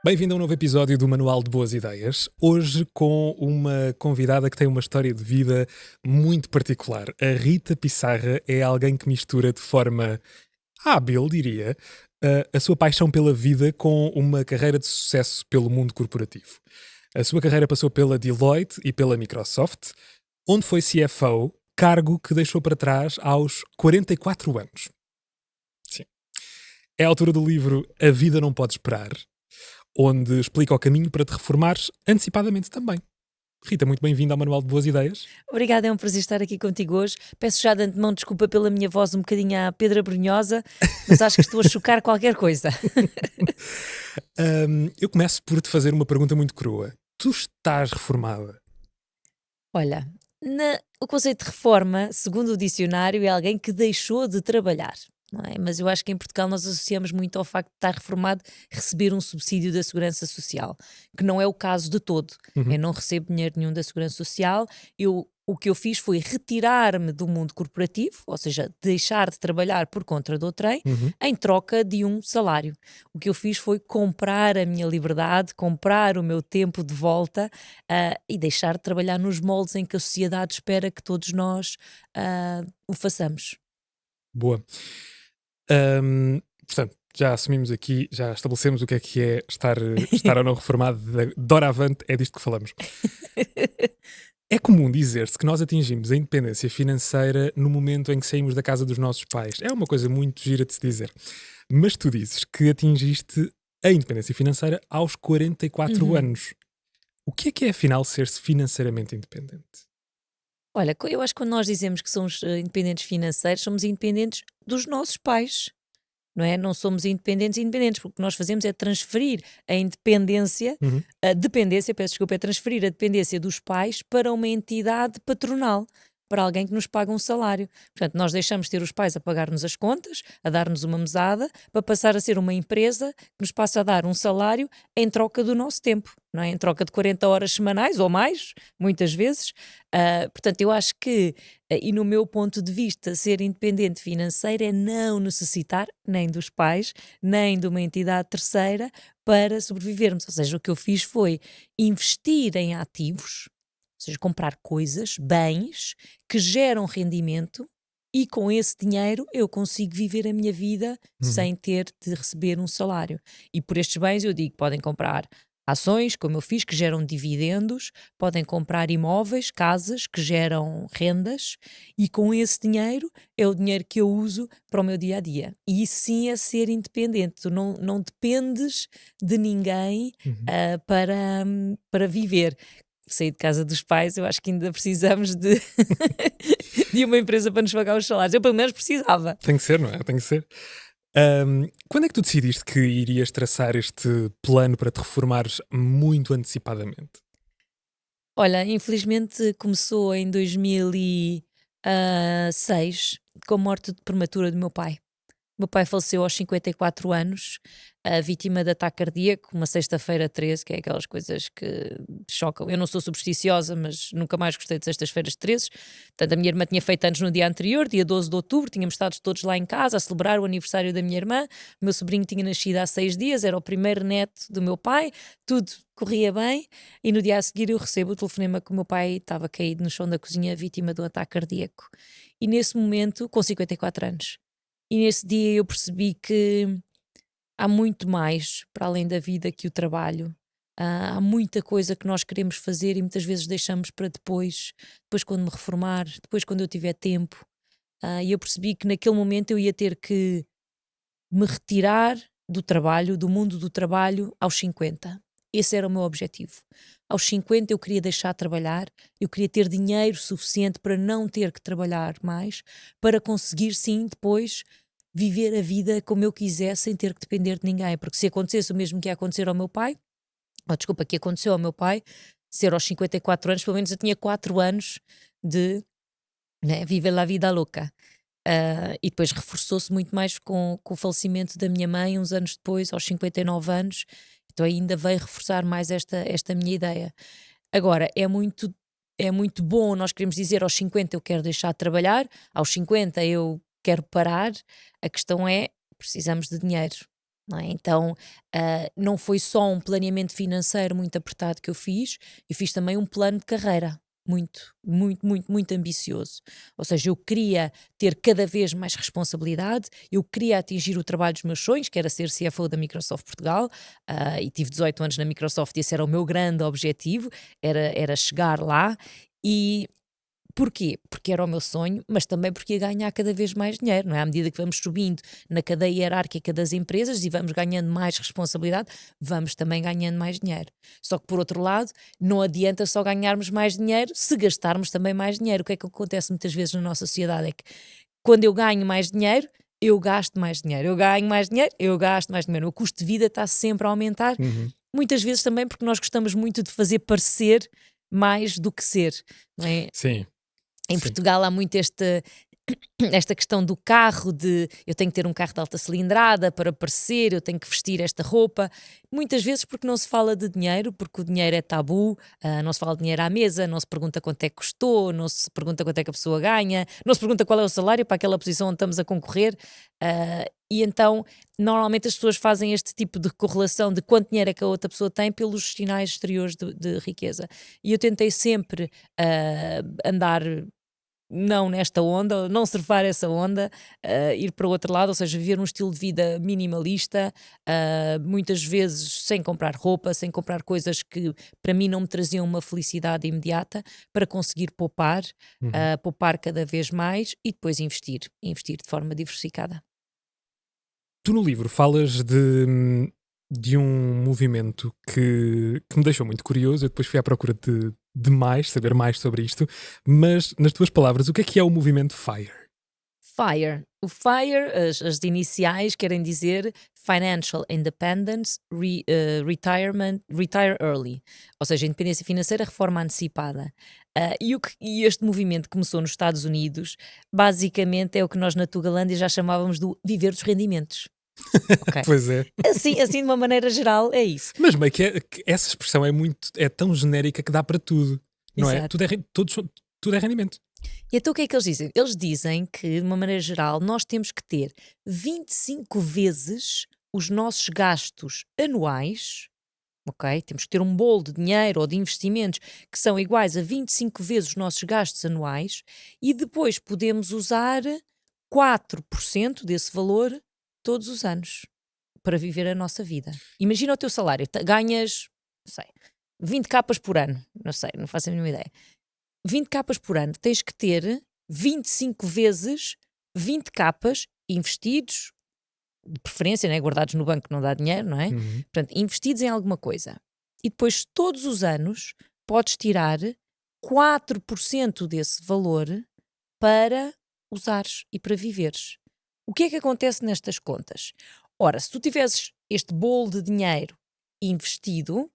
Bem-vindo a um novo episódio do Manual de Boas Ideias. Hoje com uma convidada que tem uma história de vida muito particular. A Rita Pissarra é alguém que mistura de forma hábil, diria, a sua paixão pela vida com uma carreira de sucesso pelo mundo corporativo. A sua carreira passou pela Deloitte e pela Microsoft, onde foi CFO, cargo que deixou para trás aos 44 anos. Sim. É a autora do livro A Vida Não Pode Esperar, onde explica o caminho para te reformares antecipadamente também. Rita, muito bem-vinda ao Manual de Boas Ideias. Obrigada, é um prazer estar aqui contigo hoje. Peço já de antemão desculpa pela minha voz um bocadinho à Pedra Brunhosa, mas acho que estou a chocar qualquer coisa. Eu começo por te fazer uma pergunta muito crua. Tu estás reformada? Olha, o conceito de reforma, segundo o dicionário, é alguém que deixou de trabalhar. Não é? Mas eu acho que em Portugal nós associamos muito ao facto de estar reformado receber um subsídio da Segurança Social, que não é o caso de todo. Eu Uhum. não recebo dinheiro nenhum da Segurança Social. O que eu fiz foi retirar-me do mundo corporativo, ou seja, deixar de trabalhar por conta do outrem, Uhum. em troca de um salário. O que eu fiz foi comprar a minha liberdade, comprar o meu tempo de volta, e deixar de trabalhar nos moldes em que a sociedade espera que todos nós o façamos. Boa. Portanto, já assumimos aqui, já estabelecemos o que é estar ou não reformado. De hora avante, é disto que falamos. É comum dizer-se que nós atingimos a independência financeira no momento em que saímos da casa dos nossos pais. É uma coisa muito gira de se dizer. Mas tu dizes que atingiste a independência financeira aos 44 Uhum. anos. O que é afinal ser-se financeiramente independente? Olha, eu acho que quando nós dizemos que somos independentes financeiros, somos independentes dos nossos pais, não é? Não somos independentes, porque o que nós fazemos é transferir Uhum. a dependência, peço desculpa, é transferir a dependência dos pais para uma entidade patronal, para alguém que nos paga um salário. Portanto, nós deixamos de ter os pais a pagar-nos as contas, a dar-nos uma mesada, para passar a ser uma empresa que nos passa a dar um salário em troca do nosso tempo, não é? Em troca de 40 horas semanais ou mais, muitas vezes. Portanto, eu acho que, e no meu ponto de vista, ser independente financeiro é não necessitar nem dos pais, nem de uma entidade terceira para sobrevivermos. Ou seja, o que eu fiz foi investir em ativos, ou seja, comprar coisas, bens que geram rendimento e com esse dinheiro eu consigo viver a minha vida Uhum. sem ter de receber um salário. E por estes bens eu digo, podem comprar ações, como eu fiz, que geram dividendos, podem comprar imóveis, casas que geram rendas e com esse dinheiro é o dinheiro que eu uso para o meu dia a dia. E isso sim é ser independente. Tu não dependes de ninguém Uhum. para viver. Sair de casa dos pais, eu acho que ainda precisamos de, de uma empresa para nos pagar os salários. Eu pelo menos precisava. Tem que ser, não é? Tem que ser. Quando é que tu decidiste que irias traçar este plano para te reformares muito antecipadamente? Olha, infelizmente começou em 2006 com a morte prematura do meu pai. Meu pai faleceu aos 54 anos, vítima de ataque cardíaco, uma sexta-feira 13, que é aquelas coisas que chocam. Eu não sou supersticiosa, mas nunca mais gostei de sextas-feiras 13. Portanto, a minha irmã tinha feito anos no dia anterior, dia 12 de outubro, tínhamos estado todos lá em casa a celebrar o aniversário da minha irmã. O meu sobrinho tinha nascido há 6 dias, era o primeiro neto do meu pai, tudo corria bem. E no dia a seguir eu recebo o telefonema que o meu pai estava caído no chão da cozinha, vítima de um ataque cardíaco. E nesse momento, com 54 anos, e nesse dia eu percebi que há muito mais para além da vida que o trabalho. Há muita coisa que nós queremos fazer e muitas vezes deixamos para depois quando me reformar, depois quando eu tiver tempo. E eu percebi que naquele momento eu ia ter que me retirar do trabalho, do mundo do trabalho, aos 50. Esse era o meu objetivo. Aos 50 eu queria deixar de trabalhar, eu queria ter dinheiro suficiente para não ter que trabalhar mais, para conseguir sim depois viver a vida como eu quisesse sem ter que depender de ninguém. Porque se acontecesse o mesmo que ia acontecer ao meu pai, ou desculpa, que aconteceu ao meu pai, ser aos 54 anos, pelo menos eu tinha 4 anos de, né, viver a vida louca. E depois reforçou-se muito mais com o falecimento da minha mãe, uns anos depois, aos 59 anos, então ainda veio reforçar mais esta minha ideia. Agora, é muito bom nós queremos dizer aos 50 eu quero deixar de trabalhar, aos 50 eu quero parar, a questão é, precisamos de dinheiro. não é? Então, não foi só um planeamento financeiro muito apertado que eu fiz também um plano de carreira muito, muito, muito, muito ambicioso. Ou seja, eu queria ter cada vez mais responsabilidade, eu queria atingir o trabalho dos meus sonhos, que era ser CFO da Microsoft Portugal, e tive 18 anos na Microsoft e esse era o meu grande objetivo, era chegar lá. E porquê? Porque era o meu sonho, mas também porque ia ganhar cada vez mais dinheiro, não é? À medida que vamos subindo na cadeia hierárquica das empresas e vamos ganhando mais responsabilidade, vamos também ganhando mais dinheiro. Só que, por outro lado, não adianta só ganharmos mais dinheiro se gastarmos também mais dinheiro. O que é que acontece muitas vezes na nossa sociedade? É que quando eu ganho mais dinheiro, eu gasto mais dinheiro. Eu ganho mais dinheiro, eu gasto mais dinheiro. O custo de vida está sempre a aumentar. Uhum. Muitas vezes também porque nós gostamos muito de fazer parecer mais do que ser, não é? Sim. Em Sim. Portugal há muito esta questão do carro, de eu tenho que ter um carro de alta cilindrada para parecer, eu tenho que vestir esta roupa. Muitas vezes porque não se fala de dinheiro, porque o dinheiro é tabu, não se fala de dinheiro à mesa, não se pergunta quanto é que custou, não se pergunta quanto é que a pessoa ganha, não se pergunta qual é o salário para aquela posição onde estamos a concorrer. E então, normalmente as pessoas fazem este tipo de correlação de quanto dinheiro é que a outra pessoa tem pelos sinais exteriores de riqueza. E eu tentei sempre andar não nesta onda, não surfar essa onda, ir para o outro lado, ou seja, viver um estilo de vida minimalista, muitas vezes sem comprar roupa, sem comprar coisas que para mim não me traziam uma felicidade imediata, para conseguir poupar, Uhum. poupar cada vez mais e depois investir de forma diversificada. Tu no livro falas de um movimento que me deixou muito curioso. Eu depois fui à procura de mais, saber mais sobre isto. Mas, nas tuas palavras, o que é o movimento FIRE? FIRE. O FIRE, as iniciais querem dizer Financial Independence, Retire Early, ou seja, independência financeira, reforma antecipada. E este movimento começou nos Estados Unidos, basicamente é o que nós na Tugalândia já chamávamos do viver dos rendimentos. Ok. Pois é. Assim, de uma maneira geral, é isso. Mas meio que essa expressão é tão genérica que dá para tudo, não é? Exato. Tudo é rendimento. E então o que é que eles dizem? Eles dizem que, de uma maneira geral, nós temos que ter 25 vezes os nossos gastos anuais, ok? Temos que ter um bolo de dinheiro ou de investimentos que são iguais a 25 vezes os nossos gastos anuais e depois podemos usar 4% desse valor todos os anos para viver a nossa vida. Imagina o teu salário, ganhas, não sei, 20 capas por ano, não sei, não faço a mínima ideia. 20 capas por ano, tens que ter 25 vezes 20 capas investidos, de preferência, né, guardados no banco que não dá dinheiro, não é? Uhum. Portanto, investidos em alguma coisa. E depois, todos os anos, podes tirar 4% desse valor para usares e para viveres. O que é que acontece nestas contas? Ora, se tu tivesses este bolo de dinheiro investido,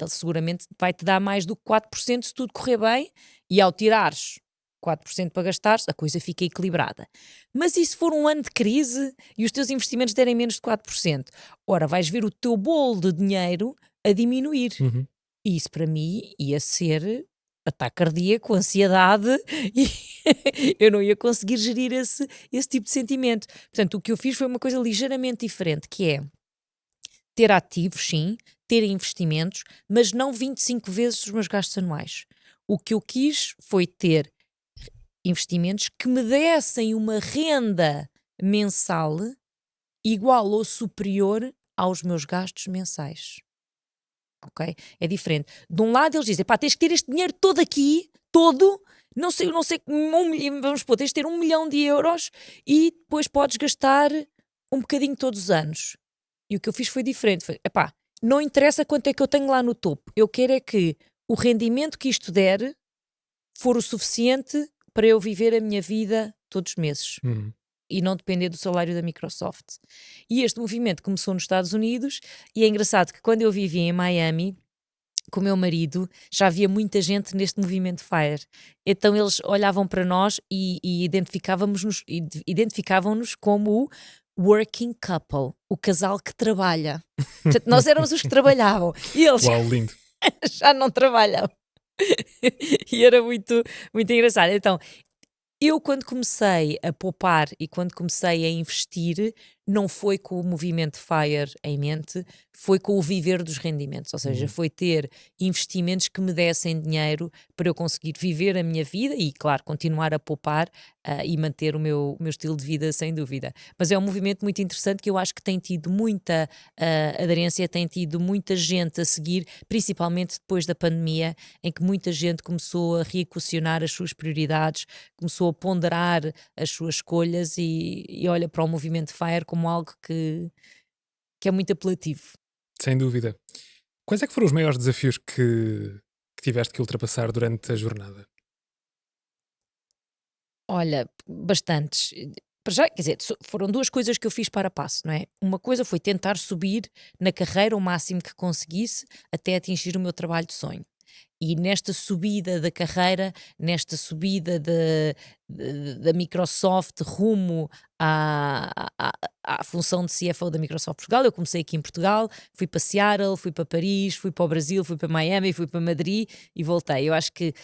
ele seguramente vai-te dar mais do que 4% se tudo correr bem, e ao tirares 4% para gastares, a coisa fica equilibrada. Mas e se for um ano de crise e os teus investimentos derem menos de 4%? Ora, vais ver o teu bolo de dinheiro a diminuir. Uhum. E isso para mim ia ser ataque cardíaco, ansiedade, e eu não ia conseguir gerir esse tipo de sentimento. Portanto, o que eu fiz foi uma coisa ligeiramente diferente, que é ter ativos, sim, ter investimentos, mas não 25 vezes os meus gastos anuais. O que eu quis foi ter investimentos que me dessem uma renda mensal igual ou superior aos meus gastos mensais. Ok? É diferente. De um lado eles dizem, pá, tens que ter este dinheiro todo aqui, todo, não sei, vamos supor, tens de ter 1 milhão de euros e depois podes gastar um bocadinho todos os anos. E o que eu fiz foi diferente. Foi, epá, não interessa quanto é que eu tenho lá no topo. Eu quero é que o rendimento que isto der for o suficiente para eu viver a minha vida todos os meses. Uhum. E não depender do salário da Microsoft. E este movimento começou nos Estados Unidos e é engraçado que quando eu vivia em Miami com o meu marido, já havia muita gente neste movimento FIRE. Então eles olhavam para nós e identificavam-nos como o working couple, o casal que trabalha. Portanto, nós éramos os que trabalhavam e eles Uau, lindo. já não trabalham. E era muito, muito engraçado. Então, eu quando comecei a poupar e quando comecei a investir, não foi com o movimento FIRE em mente, foi com o viver dos rendimentos, ou seja, foi ter investimentos que me dessem dinheiro para eu conseguir viver a minha vida e, claro, continuar a poupar e manter o meu estilo de vida, sem dúvida. Mas é um movimento muito interessante que eu acho que tem tido muita aderência, tem tido muita gente a seguir, principalmente depois da pandemia, em que muita gente começou a reequacionar as suas prioridades, começou a ponderar as suas escolhas e olha para o movimento FIRE como algo que é muito apelativo. Sem dúvida. Quais é que foram os maiores desafios que tiveste que ultrapassar durante a jornada? Olha, bastantes. Para já, quer dizer, foram duas coisas que eu fiz para passo, não é? Uma coisa foi tentar subir na carreira o máximo que conseguisse até atingir o meu trabalho de sonho. E nesta subida da carreira, nesta subida da Microsoft rumo à função de CFO da Microsoft Portugal, eu comecei aqui em Portugal, fui para Seattle, fui para Paris, fui para o Brasil, fui para Miami, fui para Madrid e voltei. Eu acho que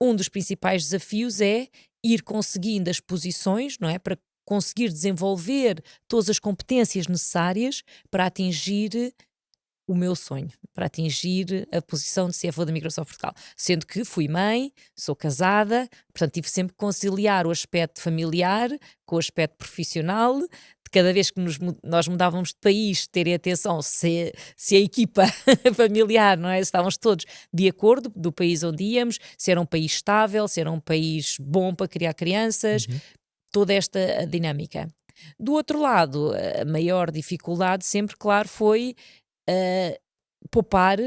um dos principais desafios é ir conseguindo as posições, não é? Para conseguir desenvolver todas as competências necessárias para atingir o meu sonho, para atingir a posição de CFO da Microsoft Portugal. Sendo que fui mãe, sou casada, portanto tive sempre que conciliar o aspecto familiar com o aspecto profissional. De cada vez que nós mudávamos de país, terem atenção se a equipa familiar, não é? Se estávamos todos de acordo do país onde íamos, se era um país estável, se era um país bom para criar crianças, toda esta dinâmica. Do outro lado, a maior dificuldade sempre, claro, foi poupar,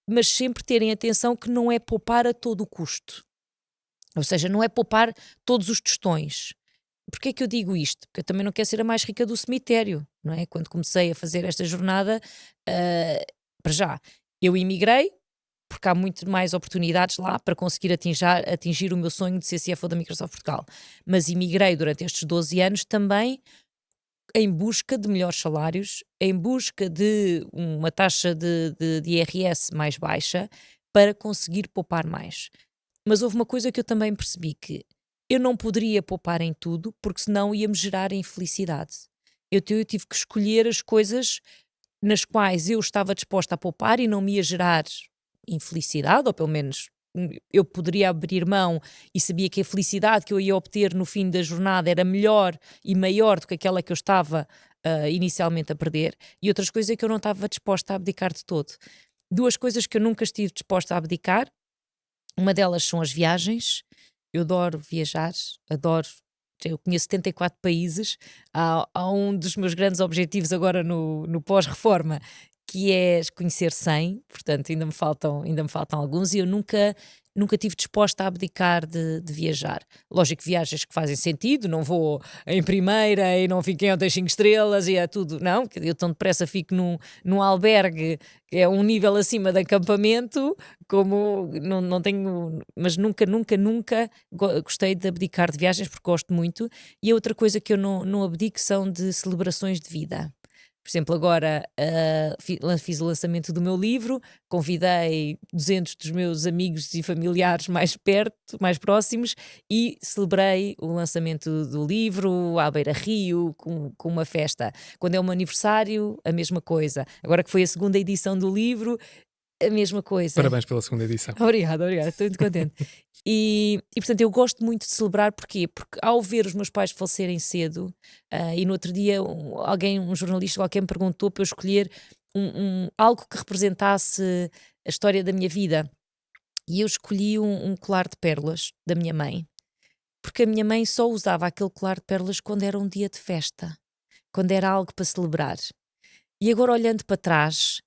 mas sempre terem atenção que não é poupar a todo o custo. Ou seja, não é poupar todos os tostões. Porquê é que eu digo isto? Porque eu também não quero ser a mais rica do cemitério, não é? Quando comecei a fazer esta jornada, para já, eu emigrei, porque há muito mais oportunidades lá para conseguir atingir o meu sonho de ser CFO da Microsoft Portugal. Mas emigrei durante estes 12 anos também em busca de melhores salários, em busca de uma taxa de IRS mais baixa para conseguir poupar mais. Mas houve uma coisa que eu também percebi, que eu não poderia poupar em tudo, porque senão ia-me gerar infelicidade. Eu tive que escolher as coisas nas quais eu estava disposta a poupar e não me ia gerar infelicidade, ou pelo menos eu poderia abrir mão e sabia que a felicidade que eu ia obter no fim da jornada era melhor e maior do que aquela que eu estava inicialmente a perder, e outras coisas que eu não estava disposta a abdicar de todo. Duas coisas que eu nunca estive disposta a abdicar, uma delas são as viagens. Eu adoro viajar, adoro. Eu conheço 74 países. Há um dos meus grandes objetivos agora no pós-reforma, que é conhecer 100, portanto ainda me faltam alguns e eu nunca estive disposta a abdicar de viajar. Lógico que viagens que fazem sentido, não vou em primeira e não fico em hotéis 5 estrelas e é tudo, não, que eu tão depressa fico num albergue que é um nível acima de acampamento, como não tenho, mas nunca gostei de abdicar de viagens porque gosto muito. E a outra coisa que eu não abdico são de celebrações de vida. Por exemplo, agora fiz o lançamento do meu livro, convidei 200 dos meus amigos e familiares mais perto, mais próximos, e celebrei o lançamento do livro à Beira-Rio, com uma festa. Quando é um aniversário, a mesma coisa. Agora que foi a segunda edição do livro, a mesma coisa. Parabéns pela segunda edição. Obrigada, estou muito contente. E portanto eu gosto muito de celebrar, porquê? Porque ao ver os meus pais falecerem cedo, e no outro dia um jornalista qualquer me perguntou para eu escolher algo que representasse a história da minha vida, e eu escolhi um colar de pérolas da minha mãe, porque a minha mãe só usava aquele colar de pérolas quando era um dia de festa, quando era algo para celebrar. E agora olhando para trás,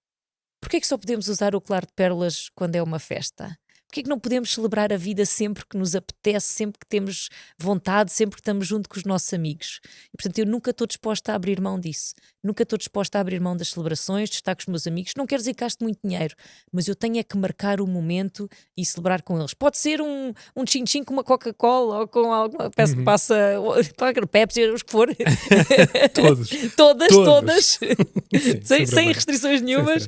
porquê é que só podemos usar o colar de pérolas quando é uma festa? Porquê é que não podemos celebrar a vida sempre que nos apetece, sempre que temos vontade, sempre que estamos junto com os nossos amigos? E, portanto, eu nunca estou disposta a abrir mão disso. Nunca estou disposta a abrir mão das celebrações, de estar com os meus amigos. Não quero dizer que gaste muito dinheiro, mas eu tenho é que marcar o momento e celebrar com eles. Pode ser um tchim-tchim com uma Coca-Cola ou com alguma peça que passa, Pepsi, os que for. Todas. Sim, sem restrições nenhumas.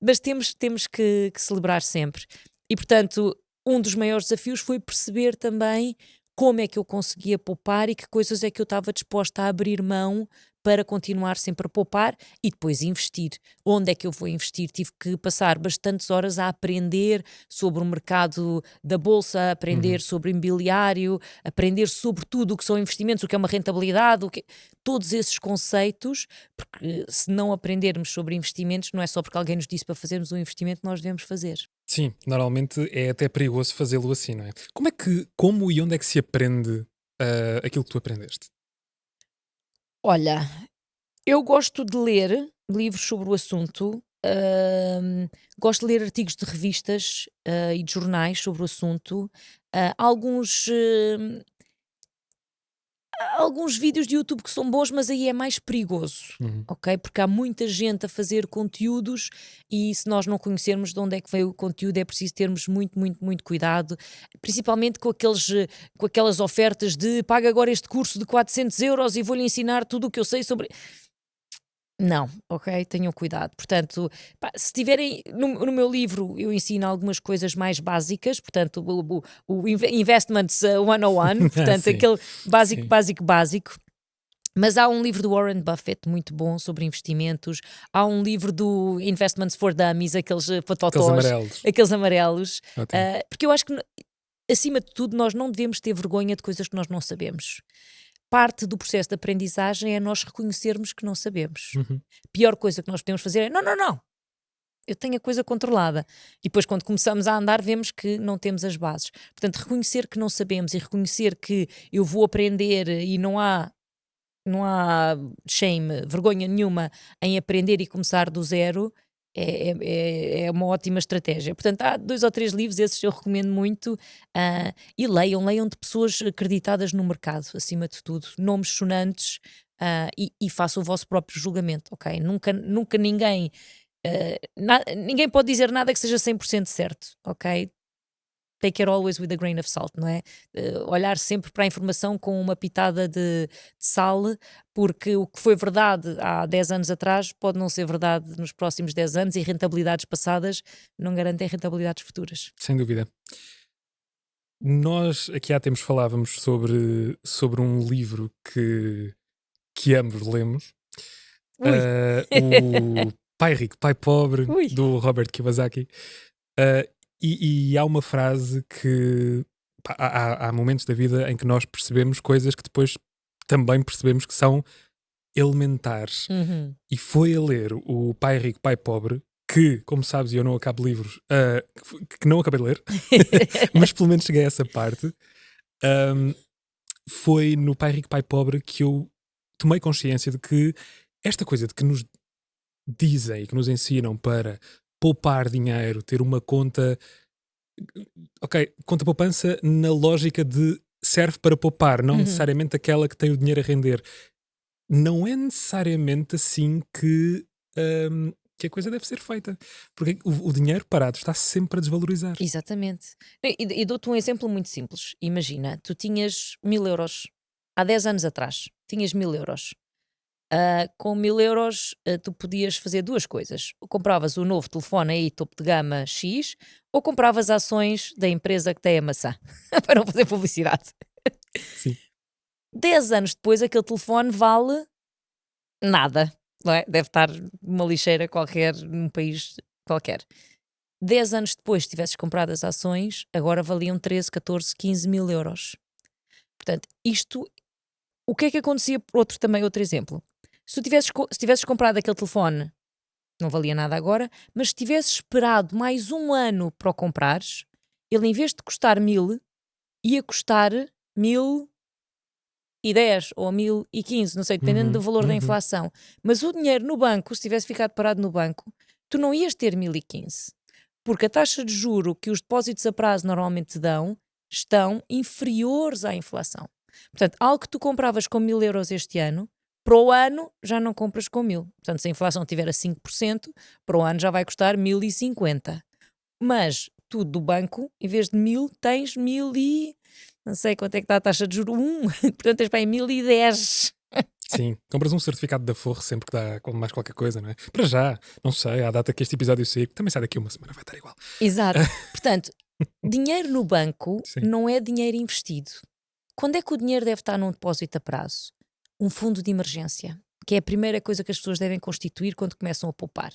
Mas temos que celebrar sempre. E, portanto, um dos maiores desafios foi perceber também como é que eu conseguia poupar e que coisas é que eu estava disposta a abrir mão para continuar sempre a poupar e depois investir. Onde é que eu vou investir? Tive que passar bastantes horas a aprender sobre o mercado da bolsa, a aprender sobre imobiliário, aprender sobre tudo o que são investimentos, o que é uma rentabilidade, todos esses conceitos, porque se não aprendermos sobre investimentos, não é só porque alguém nos disse para fazermos um investimento, nós devemos fazer. Sim, normalmente é até perigoso fazê-lo assim, não é? Como e onde é que se aprende aquilo que tu aprendeste? Olha, eu gosto de ler livros sobre o assunto, gosto de ler artigos de revistas, e de jornais sobre o assunto, alguns vídeos de YouTube que são bons, mas aí é mais perigoso, Uhum. ok? Porque há muita gente a fazer conteúdos e se nós não conhecermos de onde é que veio o conteúdo é preciso termos muito, muito, muito cuidado, principalmente com aquelas ofertas de paga agora este curso de 400 € e vou-lhe ensinar tudo o que eu sei sobre... Não, ok? Tenham cuidado. Portanto, pá, se tiverem. No meu livro, eu ensino algumas coisas mais básicas, portanto, o Investments 101, portanto, Sim, aquele básico, sim. básico, básico. Mas há um livro do Warren Buffett muito bom sobre investimentos. Há um livro do Investments for Dummies, aqueles Aqueles patotós, amarelos. aqueles amarelos. Ótimo. Porque eu acho que, acima de tudo, nós não devemos ter vergonha de coisas que nós não sabemos. Parte do processo de aprendizagem é nós reconhecermos que não sabemos. Uhum. Pior coisa que nós podemos fazer é: não, não, não, eu tenho a coisa controlada. E depois, quando começamos a andar, vemos que não temos as bases. Portanto, reconhecer que não sabemos e reconhecer que eu vou aprender e não há shame, vergonha nenhuma em aprender e começar do zero. É uma ótima estratégia. Portanto, há 2 ou 3 livros, esses eu recomendo muito. E leiam de pessoas acreditadas no mercado, acima de tudo, nomes sonantes, e façam o vosso próprio julgamento, ok? Nunca ninguém pode dizer nada que seja 100% certo, ok? Take it always with a grain of salt, não é? Olhar sempre para a informação com uma pitada de sal, porque o que foi verdade há 10 anos atrás pode não ser verdade nos próximos 10 anos e rentabilidades passadas não garantem rentabilidades futuras. Sem dúvida. Nós aqui há tempos falávamos sobre um livro que ambos lemos, Ui! o Pai Rico, Pai Pobre, Ui! do Robert Kiyosaki. Uh, e há uma frase que pá, há momentos da vida em que nós percebemos coisas que depois também percebemos que são elementares. Uhum. E foi a ler o Pai Rico, Pai Pobre, que, como sabes, eu não acabo livros, que não acabei de ler, mas pelo menos cheguei a essa parte. Um, Foi no Pai Rico, Pai Pobre que eu tomei consciência de que esta coisa de que nos dizem e que nos ensinam para poupar dinheiro, ter uma conta, ok, conta poupança na lógica de serve para poupar, não Uhum. necessariamente aquela que tem o dinheiro a render. Não é necessariamente assim que a coisa deve ser feita. Porque o dinheiro parado está sempre a desvalorizar. Exatamente. E dou-te um exemplo muito simples. Imagina, tu tinhas 1000 € há 10 anos atrás, tinhas 1000 €. Com 1000 € tu podias fazer duas coisas. Ou compravas o novo telefone aí, topo de gama X, ou compravas ações da empresa que tem a maçã, para não fazer publicidade. Sim. 10 anos depois, aquele telefone vale nada, não é? Deve estar numa lixeira qualquer, num país qualquer. 10 anos depois, se tivesses comprado as ações, agora valiam 13, 14, 15 mil euros. Portanto, o que é que acontecia, outro exemplo? Se tivesses comprado aquele telefone, não valia nada agora, mas se tivesses esperado mais um ano para o comprares, ele em vez de custar 1000, ia custar 1010 ou 1015, não sei, dependendo do Uhum, valor da uhum. inflação. Mas o dinheiro no banco, se tivesse ficado parado no banco, tu não ias ter 1015. Porque a taxa de juro que os depósitos a prazo normalmente dão estão inferiores à inflação. Portanto, algo que tu compravas com 1000 € este ano, para o ano já não compras com 1000. Portanto, se a inflação estiver a 5%, para o ano já vai custar 1050. Mas tu do banco, em vez de 1000, tens 1000 e... não sei quanto é que está a taxa de juro, 1. Portanto, tens para aí 1010. Sim, compras um certificado da Forro sempre que dá mais qualquer coisa, não é? Para já, não sei, à data que este episódio sair, que também sai daqui uma semana, vai estar igual. Exato. Portanto, dinheiro no banco Sim. não é dinheiro investido. Quando é que o dinheiro deve estar num depósito a prazo? Um fundo de emergência. que é a primeira coisa que as pessoas devem constituir quando começam a poupar.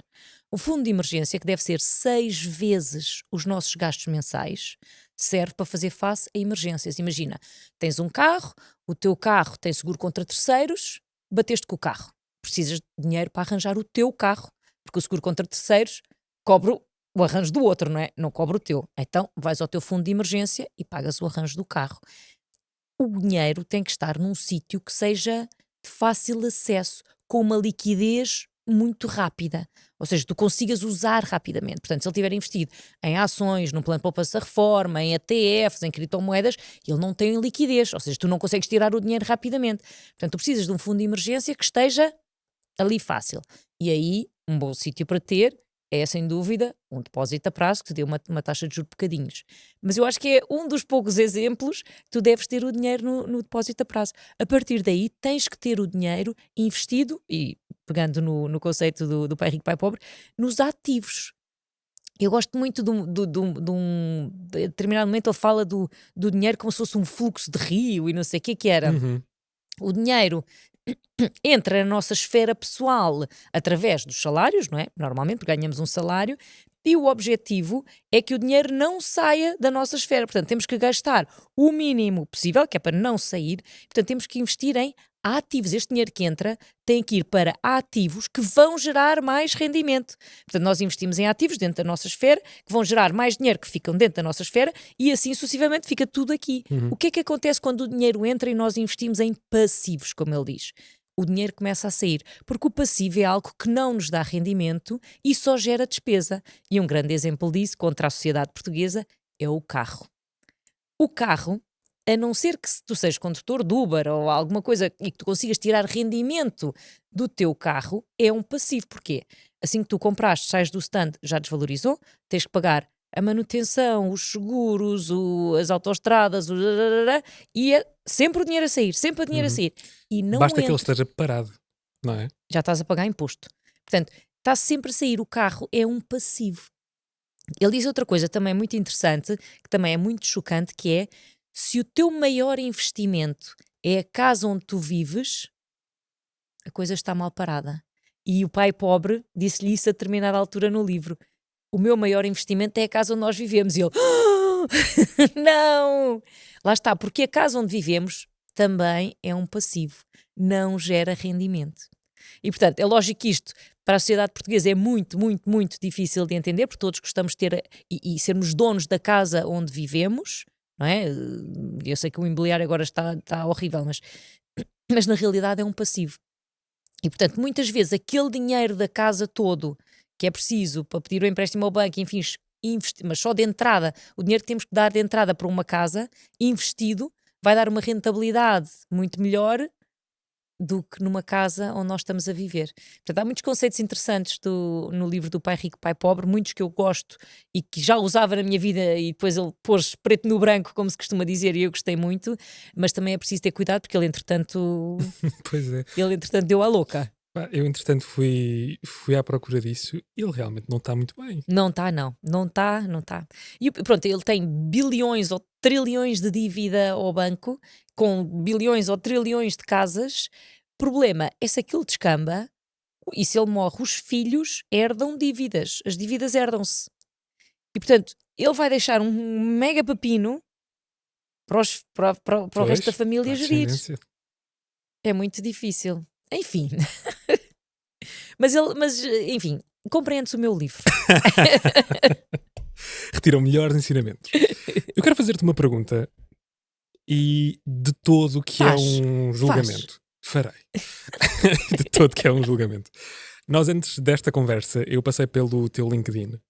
O fundo de emergência, que deve ser 6 vezes os nossos gastos mensais, serve para fazer face a emergências. Imagina, tens um carro, o teu carro tem seguro contra terceiros, bateste com o carro. Precisas de dinheiro para arranjar o teu carro, porque o seguro contra terceiros cobre o arranjo do outro, não é? Não cobre o teu. Então vais ao teu fundo de emergência e pagas o arranjo do carro. O dinheiro tem que estar num sítio que seja de fácil acesso, com uma liquidez muito rápida. Ou seja, tu consigas usar rapidamente. Portanto, se ele tiver investido em ações, num plano de poupança-reforma, em ETFs, em criptomoedas, ele não tem liquidez. Ou seja, tu não consegues tirar o dinheiro rapidamente. Portanto, tu precisas de um fundo de emergência que esteja ali fácil. E aí, um bom sítio para ter é, sem dúvida, um depósito a prazo que te dê uma taxa de juros bocadinhos. Mas eu acho que é um dos poucos exemplos que tu deves ter o dinheiro no depósito a prazo. A partir daí, tens que ter o dinheiro investido, e pegando no conceito do pai rico, pai pobre, nos ativos. Eu gosto muito de determinado momento ele fala do dinheiro como se fosse um fluxo de rio e não sei o que era. Uhum. O dinheiro entra na nossa esfera pessoal através dos salários, não é? Normalmente ganhamos um salário e o objetivo é que o dinheiro não saia da nossa esfera. Portanto, temos que gastar o mínimo possível, que é para não sair. Portanto, temos que investir em ativos. Este dinheiro que entra tem que ir para ativos que vão gerar mais rendimento. Portanto, nós investimos em ativos dentro da nossa esfera, que vão gerar mais dinheiro que ficam dentro da nossa esfera e assim sucessivamente fica tudo aqui. Uhum. O que é que acontece quando o dinheiro entra e nós investimos em passivos, como ele diz? O dinheiro começa a sair, porque o passivo é algo que não nos dá rendimento e só gera despesa. E um grande exemplo disso, contra a sociedade portuguesa, é o carro. O carro, a não ser que tu sejas condutor de Uber ou alguma coisa e que tu consigas tirar rendimento do teu carro, é um passivo. Porquê? Assim que tu compraste, sais do stand, já desvalorizou, tens que pagar a manutenção, os seguros, as autoestradas, e é sempre o dinheiro a sair, sempre o dinheiro a Uhum. sair. E não Basta que ele entra. esteja parado, não é? Já estás a pagar imposto. Portanto, está sempre a sair. O carro é um passivo. Ele diz outra coisa também muito interessante, que também é muito chocante, que é: se o teu maior investimento é a casa onde tu vives, a coisa está mal parada. E o pai pobre disse-lhe isso a determinada altura no livro. O meu maior investimento é a casa onde nós vivemos. E ele: não! Lá está, porque a casa onde vivemos também é um passivo. Não gera rendimento. E, portanto, é lógico que isto, para a sociedade portuguesa, é muito, muito, muito difícil de entender, porque todos gostamos de ter e sermos donos da casa onde vivemos, não é? Eu sei que o imobiliário agora está horrível, mas na realidade é um passivo. E, portanto, muitas vezes aquele dinheiro da casa todo que é preciso para pedir o empréstimo ao banco, enfim, mas só de entrada, o dinheiro que temos que dar de entrada para uma casa, investido, vai dar uma rentabilidade muito melhor do que numa casa onde nós estamos a viver. Portanto, há muitos conceitos interessantes no livro do Pai Rico, Pai Pobre, muitos que eu gosto e que já usava na minha vida e depois ele pôs preto no branco, como se costuma dizer, e eu gostei muito, mas também é preciso ter cuidado porque ele entretanto Pois é. deu à louca. Pá, eu, entretanto, fui à procura disso e ele realmente não está muito bem. Não está, não. Não está. E pronto, ele tem bilhões ou trilhões de dívida ao banco, com bilhões ou trilhões de casas. Problema é se aquilo descamba e se ele morre, os filhos herdam dívidas. As dívidas herdam-se. E portanto, ele vai deixar um mega pepino para o resto da Pois, família a gerir. descendência. É muito difícil. Enfim. Mas enfim, compreende-se o meu livro. Retiram melhores ensinamentos. Eu quero fazer-te uma pergunta e de todo que Faz, é um julgamento. Farei. De todo que é um julgamento. Nós, antes desta conversa, eu passei pelo teu LinkedIn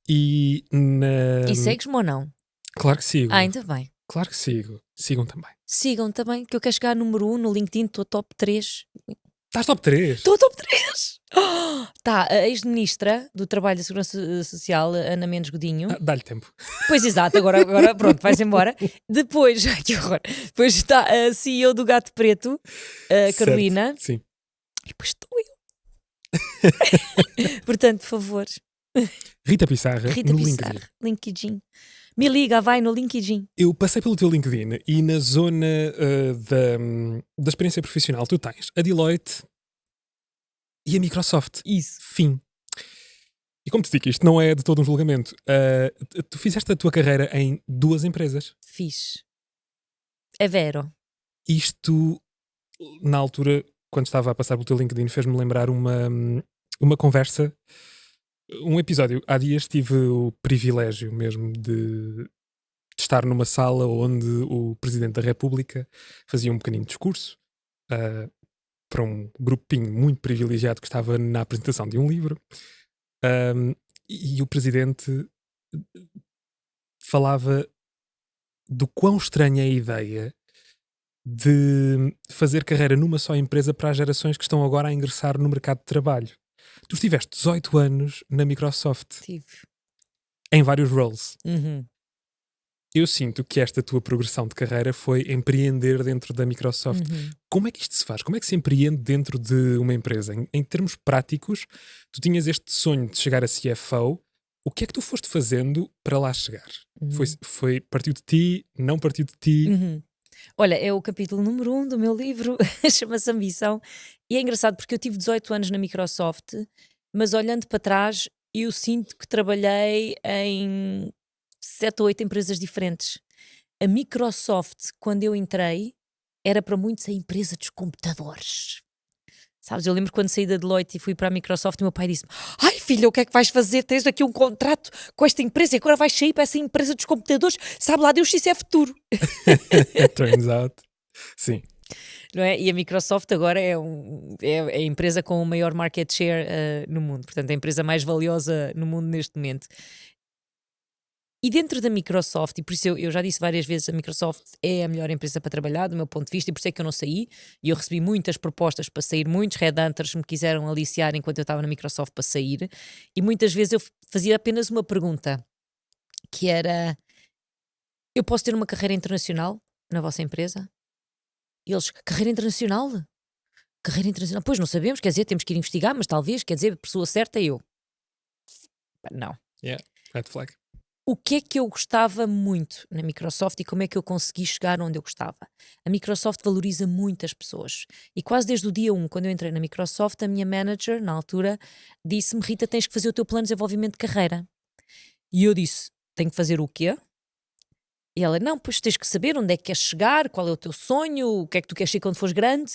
e E segues-me ou não? Claro que sigo. Ainda bem. Claro que sigo. Sigam também. Sigam também, que eu quero chegar a número 1 no LinkedIn, estou top 3. Estás top 3? Estou top 3! Tá, a ex-ministra do Trabalho e da Segurança Social, Ana Mendes Godinho. Dá-lhe tempo. Pois exato, agora pronto, vais embora. Depois, ai, que horror. Depois está a CEO do Gato Preto, a Carolina. Certo, sim. E depois estou eu. Portanto, por favor. Rita Pissarra, Rita no Pissarra, LinkedIn. LinkedIn. Me liga, vai no LinkedIn. Eu passei pelo teu LinkedIn e na zona da experiência profissional tu tens a Deloitte, e a Microsoft. Isso. Fim. E como te digo, isto não é de todo um julgamento. Tu fizeste a tua carreira em 2 empresas. Fiz. É vero. Isto, na altura, quando estava a passar pelo teu LinkedIn, fez-me lembrar uma conversa, um episódio. Há dias tive o privilégio mesmo de estar numa sala onde o Presidente da República fazia um pequenino discurso para um grupinho muito privilegiado que estava na apresentação de um livro. E o Presidente falava do quão estranha é a ideia de fazer carreira numa só empresa para as gerações que estão agora a ingressar no mercado de trabalho. Tu estiveste 18 anos na Microsoft, Tive. em vários roles. Uhum. Eu sinto que esta tua progressão de carreira foi empreender dentro da Microsoft. Uhum. Como é que isto se faz? Como é que se empreende dentro de uma empresa? Em termos práticos, tu tinhas este sonho de chegar a CFO. O que é que tu foste fazendo para lá chegar? Uhum. Partiu de ti? Não partiu de ti? Uhum. Olha, é o capítulo número 1 do meu livro, chama-se Ambição. E é engraçado porque eu tive 18 anos na Microsoft, mas olhando para trás, eu sinto que trabalhei em 7 ou 8 empresas diferentes. A Microsoft, quando eu entrei, era para muitos a empresa dos computadores. Sabes, eu lembro quando saí da Deloitte e fui para a Microsoft, o meu pai disse-me: "Ai filha, o que é que vais fazer? Tens aqui um contrato com esta empresa e agora vais sair para essa empresa dos computadores. Sabe lá Deus se isso é futuro." Turns out. Sim. Não é? E a Microsoft agora é a empresa com o maior market share no mundo. Portanto, a empresa mais valiosa no mundo neste momento. E dentro da Microsoft, e por isso eu já disse várias vezes, a Microsoft é a melhor empresa para trabalhar, do meu ponto de vista, e por isso é que eu não saí. E eu recebi muitas propostas para sair, muitos headhunters me quiseram aliciar enquanto eu estava na Microsoft para sair. E muitas vezes eu fazia apenas uma pergunta, que era: eu posso ter uma carreira internacional na vossa empresa? E eles: carreira internacional? Carreira internacional? Pois não sabemos, quer dizer, temos que ir investigar, mas talvez, quer dizer, a pessoa certa é eu. Não. Yeah. Red flag. O que é que eu gostava muito na Microsoft e como é que eu consegui chegar onde eu gostava? A Microsoft valoriza muitas pessoas. E quase desde o dia 1, quando eu entrei na Microsoft, a minha manager, na altura, disse-me: "Rita, tens que fazer o teu plano de desenvolvimento de carreira." E eu disse: "Tenho que fazer o quê?" E ela: "Não, pois tens que saber onde é que queres chegar, qual é o teu sonho, o que é que tu queres ser quando fores grande."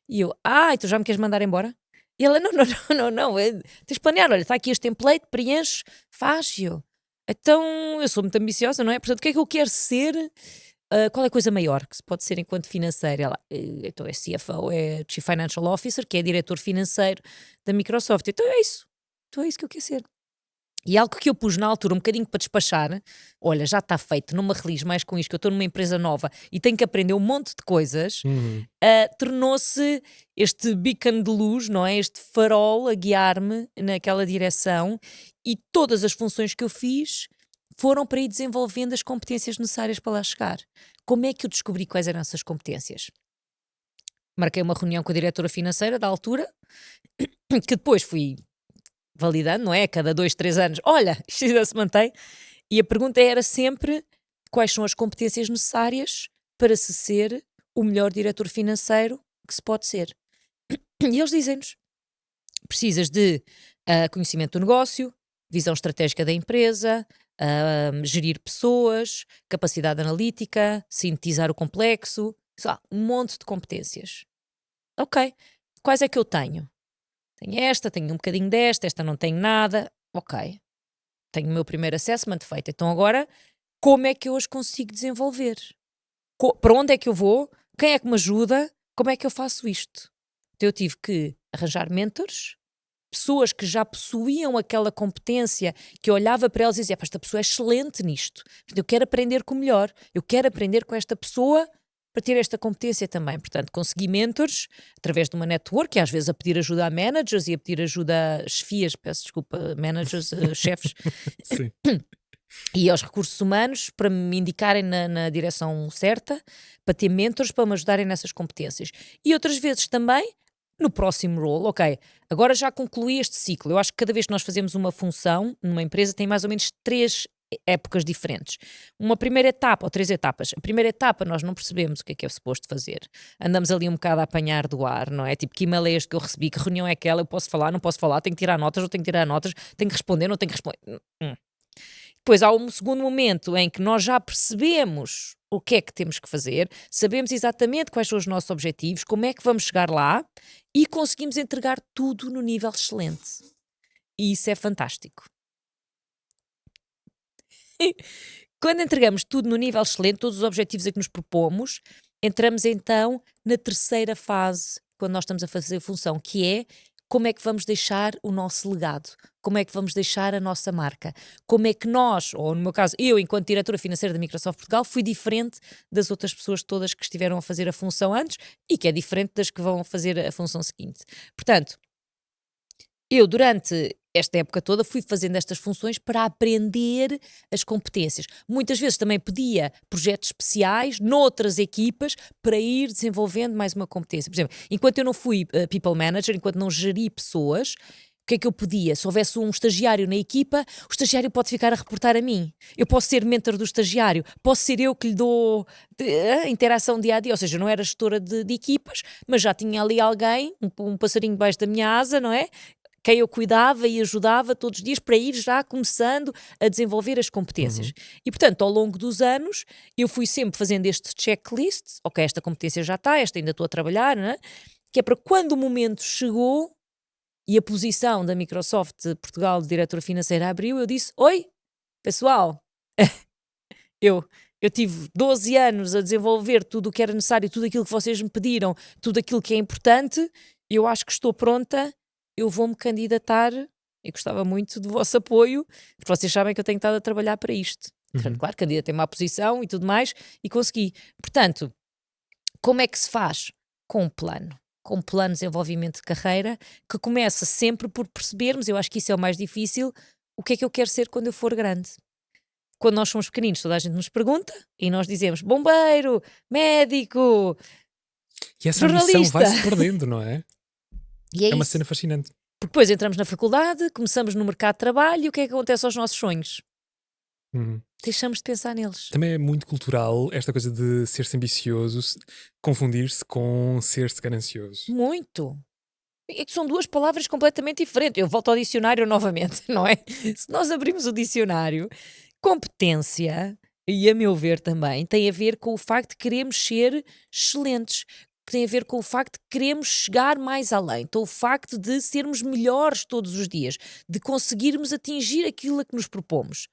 E eu: "Então já me queres mandar embora?" E ela: "Não, não, não, não, não, tens de planear, olha, está aqui este template, preenches, faz." E eu: "Então, eu sou muito ambiciosa, não é? Portanto, o que é que eu quero ser? Qual é a coisa maior que se pode ser enquanto financeira?" Ela: Então é CFO, é Chief Financial Officer, que é diretor financeiro da Microsoft." Então é isso. Então é isso que eu quero ser. E algo que eu pus na altura um bocadinho para despachar: olha, já está feito, não me relis mais com isto, que eu estou numa empresa nova e tenho que aprender um monte de coisas, tornou-se este beacon de luz, não é? Este farol a guiar-me naquela direção, e todas as funções que eu fiz foram para ir desenvolvendo as competências necessárias para lá chegar. Como é que eu descobri quais eram essas competências? Marquei uma reunião com a diretora financeira da altura, que depois fui validando, não é? A cada 2, 3 anos, olha, isto ainda se mantém. E a pergunta era sempre: quais são as competências necessárias para se ser o melhor diretor financeiro que se pode ser? E eles dizem-nos: precisas de conhecimento do negócio, visão estratégica da empresa, gerir pessoas, capacidade analítica, sintetizar o complexo, sei lá, um monte de competências. Ok, quais é que eu tenho? Tenho esta, tenho um bocadinho desta, esta não tenho nada. Ok, tenho o meu primeiro assessment feito. Então agora, como é que eu as consigo desenvolver? Para onde é que eu vou? Quem é que me ajuda? Como é que eu faço isto? Então eu tive que arranjar mentors, pessoas que já possuíam aquela competência, que eu olhava para elas e dizia: "Pá, esta pessoa é excelente nisto. Portanto, eu quero aprender com o melhor. Eu quero aprender com esta pessoa para ter esta competência também." Portanto, consegui mentors através de uma network, e às vezes a pedir ajuda a managers e a pedir ajuda a chefias, peço desculpa, managers, chefes, Sim. e aos recursos humanos para me indicarem na direção certa, para ter mentors para me ajudarem nessas competências. E outras vezes também, no próximo role, ok, agora já concluí este ciclo. Eu acho que cada vez que nós fazemos uma função numa empresa tem mais ou menos 3 épocas diferentes. Uma primeira etapa, ou 3 etapas. A primeira etapa nós não percebemos o que é suposto fazer. Andamos ali um bocado a apanhar do ar, não é? Tipo, que e-mail é este que eu recebi? Que reunião é aquela? Eu posso falar, não posso falar? Tenho que tirar notas, não tenho que tirar notas? Tenho que responder, não tenho que responder? Depois há um segundo momento em que nós já percebemos o que é que temos que fazer, sabemos exatamente quais são os nossos objetivos, como é que vamos chegar lá e conseguimos entregar tudo no nível excelente. E isso é fantástico. Quando entregamos tudo no nível excelente, todos os objetivos a que nos propomos, entramos então na terceira fase, quando nós estamos a fazer a função, que é como é que vamos deixar o nosso legado, como é que vamos deixar a nossa marca, como é que nós, ou no meu caso, eu enquanto diretora financeira da Microsoft Portugal, fui diferente das outras pessoas todas que estiveram a fazer a função antes e que é diferente das que vão fazer a função seguinte. Portanto, eu durante esta época toda fui fazendo estas funções para aprender as competências. Muitas vezes também pedia projetos especiais noutras equipas para ir desenvolvendo mais uma competência. Por exemplo, enquanto eu não fui people manager, enquanto não geri pessoas, o que é que eu podia? Se houvesse um estagiário na equipa, o estagiário pode ficar a reportar a mim. Eu posso ser mentor do estagiário, posso ser eu que lhe dou a interação dia a dia. Ou seja, eu não era gestora de equipas, mas já tinha ali alguém, um passarinho debaixo da minha asa, não é? Quem eu cuidava e ajudava todos os dias para ir já começando a desenvolver as competências. E, portanto, ao longo dos anos, eu fui sempre fazendo este checklist. Ok, esta competência já está, esta ainda estou a trabalhar, não é? Que é para quando o momento chegou e a posição da Microsoft Portugal de diretora financeira abriu, eu disse, oi, pessoal, eu tive 12 anos a desenvolver tudo o que era necessário, tudo aquilo que vocês me pediram, tudo aquilo que é importante, eu acho que estou pronta, eu vou-me candidatar e gostava muito do vosso apoio, porque vocês sabem que eu tenho estado a trabalhar para isto. Portanto, claro, candidatei-me à posição e tudo mais, e consegui. Portanto, como é que se faz? Com um plano de desenvolvimento de carreira, que começa sempre por percebermos, eu acho que isso é o mais difícil, o que é que eu quero ser quando eu for grande. Quando nós somos pequeninos, toda a gente nos pergunta, e nós dizemos bombeiro, médico, E essa jornalista. ambição vai-se perdendo, não é? E é É uma isso. cena fascinante. Porque depois entramos na faculdade, começamos no mercado de trabalho e o que é que acontece aos nossos sonhos? Deixamos de pensar neles. Também é muito cultural esta coisa de ser-se ambicioso, confundir-se com ser-se ganancioso. Muito. É que são duas palavras completamente diferentes. Eu volto ao dicionário novamente, não é? Se nós abrimos o dicionário, competência, e a meu ver também, tem a ver com o facto de queremos ser excelentes, que tem a ver com o facto de queremos chegar mais além, com o facto de sermos melhores todos os dias, de conseguirmos atingir aquilo a que nos propomos.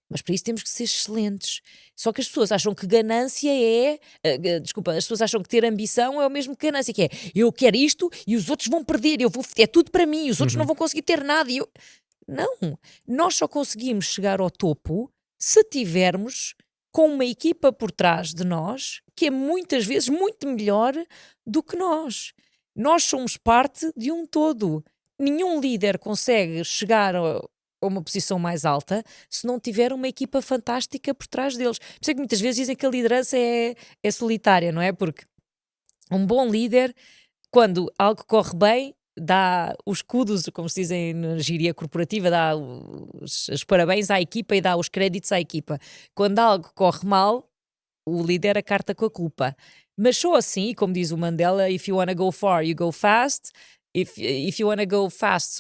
Mas para isso temos que ser excelentes. Só que as pessoas acham que ganância é... desculpa, as pessoas acham que ter ambição é o mesmo que ganância, que é eu quero isto e os outros vão perder, é tudo para mim, os outros não vão conseguir ter nada. Não, nós só conseguimos chegar ao topo se tivermos com uma equipa por trás de nós que é muitas vezes muito melhor do que nós. Nós somos parte de um todo. Nenhum líder consegue chegar a uma posição mais alta se não tiver uma equipa fantástica por trás deles. Por isso é que muitas vezes dizem que a liderança é solitária, não é? Porque um bom líder, quando algo corre bem, dá os kudos, como se dizem na gíria corporativa, dá os parabéns à equipa e dá os créditos à equipa. Quando algo corre mal, o líder acarta com a culpa. Mas só assim, como diz o Mandela, if you wanna go far, you go fast. If you wanna go fast,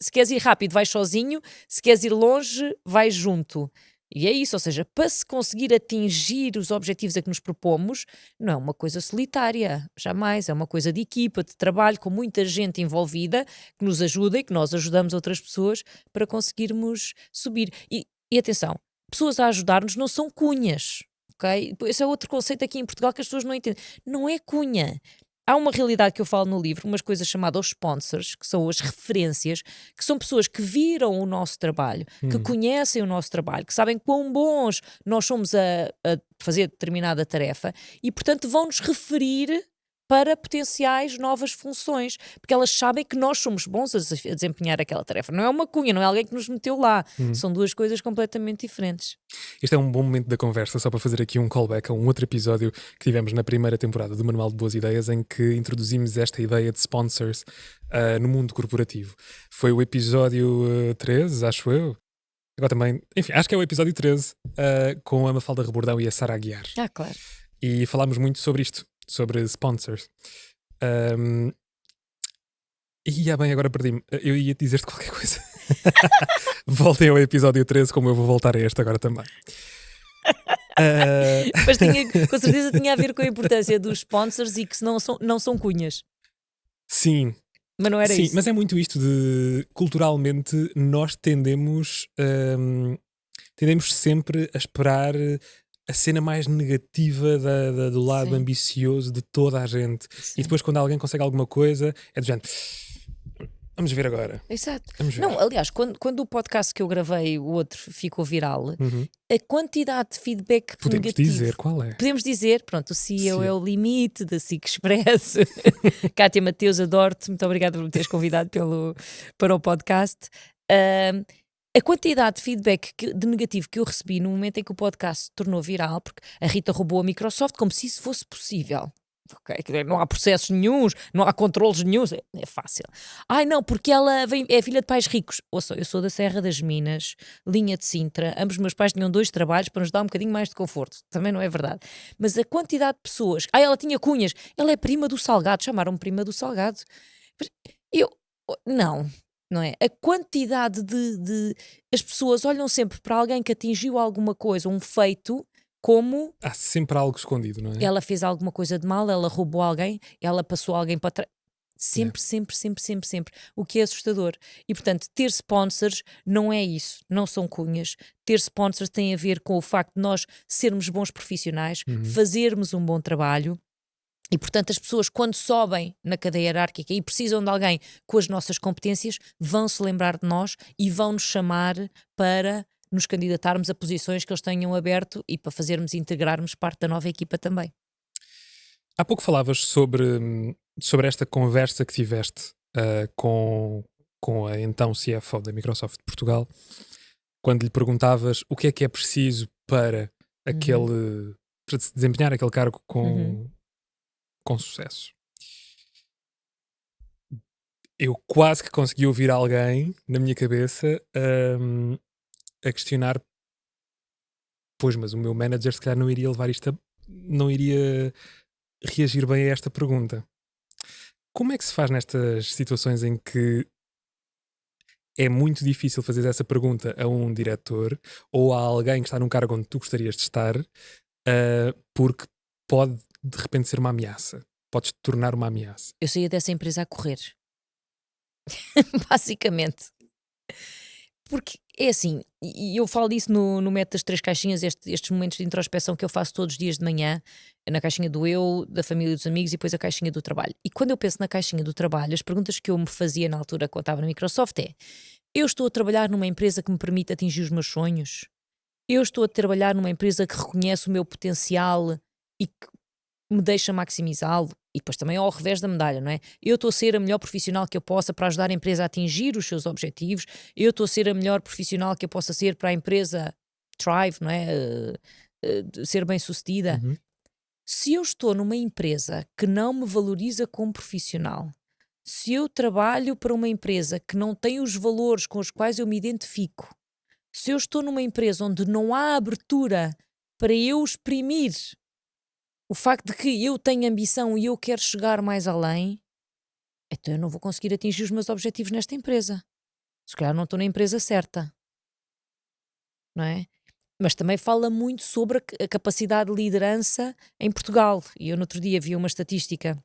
se queres ir rápido, vais sozinho. Se queres ir longe, vais junto. E é isso, ou seja, para se conseguir atingir os objetivos a que nos propomos, não é uma coisa solitária, jamais, é uma coisa de equipa, de trabalho, com muita gente envolvida, que nos ajuda e que nós ajudamos outras pessoas para conseguirmos subir. E atenção, pessoas a ajudar-nos não são cunhas, ok? Esse é outro conceito aqui em Portugal que as pessoas não entendem. Não é cunha. Há uma realidade que eu falo no livro, umas coisas chamadas os sponsors, que são as referências, que são pessoas que viram o nosso trabalho, que conhecem o nosso trabalho, que sabem quão bons nós somos a fazer determinada tarefa e, portanto, vão-nos referir para potenciais novas funções, porque elas sabem que nós somos bons a desempenhar aquela tarefa. Não é uma cunha, não é alguém que nos meteu lá. São duas coisas completamente diferentes. Este é um bom momento da conversa, só para fazer aqui um callback a um outro episódio que tivemos na primeira temporada do Manual de Boas Ideias, em que introduzimos esta ideia de sponsors no mundo corporativo. Foi o episódio 13, acho eu. Agora também, enfim, acho que é o episódio 13, com a Mafalda Rebordão e a Sara Aguiar. Claro. E falámos muito sobre isto, sobre sponsors. Bem, agora perdi-me. Eu ia dizer-te qualquer coisa. Voltem ao episódio 13, como eu vou voltar a este agora também. Mas com certeza tinha a ver com a importância dos sponsors e que não são cunhas. Sim. Mas não era isso. Sim, mas é muito isto de, culturalmente, nós tendemos sempre a esperar a cena mais negativa do lado ambicioso de toda a gente. Sim. E depois quando alguém consegue alguma coisa, é do género... Vamos ver agora. Exato. Vamos ver. Não, aliás, quando o podcast que eu gravei, o outro, ficou viral, a quantidade de feedback Podemos negativo... dizer qual é. Podemos dizer, pronto, o CEO é o limite da SIC Express. Cátia Mateus, adoro-te, muito obrigada por me teres convidado para o podcast. A quantidade de feedback de negativo que eu recebi no momento em que o podcast se tornou viral, porque a Rita roubou a Microsoft como se isso fosse possível. Okay. Não há processos nenhuns, não há controles nenhuns, é fácil. Não, porque ela é filha de pais ricos. Ouça, eu sou da Serra das Minas, linha de Sintra, ambos meus pais tinham 2 trabalhos para nos dar um bocadinho mais de conforto. Também não é verdade. Mas a quantidade de pessoas... ela tinha cunhas, ela é prima do Salgado, chamaram-me prima do Salgado. Não é? A quantidade de... As pessoas olham sempre para alguém que atingiu alguma coisa, um feito... Como há sempre algo escondido, não é? Ela fez alguma coisa de mal, ela roubou alguém, ela passou alguém para trás. Sempre. O que é assustador. E, portanto, ter sponsors não é isso. Não são cunhas. Ter sponsors tem a ver com o facto de nós sermos bons profissionais, fazermos um bom trabalho. E, portanto, as pessoas, quando sobem na cadeia hierárquica e precisam de alguém com as nossas competências, vão se lembrar de nós e vão nos chamar para nos candidatarmos a posições que eles tenham aberto e para integrarmos parte da nova equipa também. Há pouco falavas sobre esta conversa que tiveste com a então CFO da Microsoft de Portugal, quando lhe perguntavas o que é preciso para para se desempenhar aquele cargo com sucesso. Eu quase que consegui ouvir alguém na minha cabeça a questionar, pois, mas o meu manager se calhar não iria levar não iria reagir bem a esta pergunta. Como é que se faz nestas situações em que é muito difícil fazer essa pergunta a um diretor ou a alguém que está num cargo onde tu gostarias de estar, porque pode de repente ser uma ameaça, podes te tornar uma ameaça? Eu saía dessa empresa a correr. Basicamente. Porque é assim, e eu falo disso no método das 3 caixinhas, estes momentos de introspeção que eu faço todos os dias de manhã, na caixinha do eu, da família e dos amigos e depois a caixinha do trabalho. E quando eu penso na caixinha do trabalho, as perguntas que eu me fazia na altura quando estava na Microsoft é: eu estou a trabalhar numa empresa que me permite atingir os meus sonhos? Eu estou a trabalhar numa empresa que reconhece o meu potencial e que me deixa maximizá-lo? E depois também ao revés da medalha, não é? Eu estou a ser a melhor profissional que eu possa para ajudar a empresa a atingir os seus objetivos, eu estou a ser a melhor profissional que eu possa ser para a empresa thrive, não é? Ser bem-sucedida. Se eu estou numa empresa que não me valoriza como profissional, se eu trabalho para uma empresa que não tem os valores com os quais eu me identifico, se eu estou numa empresa onde não há abertura para eu exprimir o facto de que eu tenho ambição e eu quero chegar mais além, então eu não vou conseguir atingir os meus objetivos nesta empresa. Se calhar não estou na empresa certa. Não é? Mas também fala muito sobre a capacidade de liderança em Portugal. E eu no outro dia vi uma estatística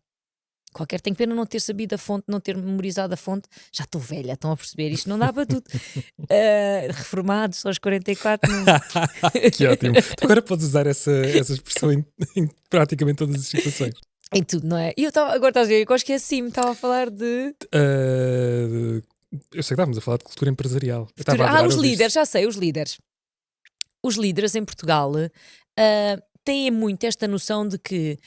qualquer, tenho pena não ter sabido a fonte, não ter memorizado a fonte. Já estou velha, estão a perceber, isto não dá para tudo. Reformados aos 44. Que ótimo. Tu agora podes usar essa expressão em praticamente todas as situações. Em tudo, não é? E eu agora estás a ver, eu acho que é assim, me estava a falar de... Eu sei que estávamos a falar de cultura empresarial. Os líderes, já sei, os líderes. Os líderes em Portugal têm muito esta noção de que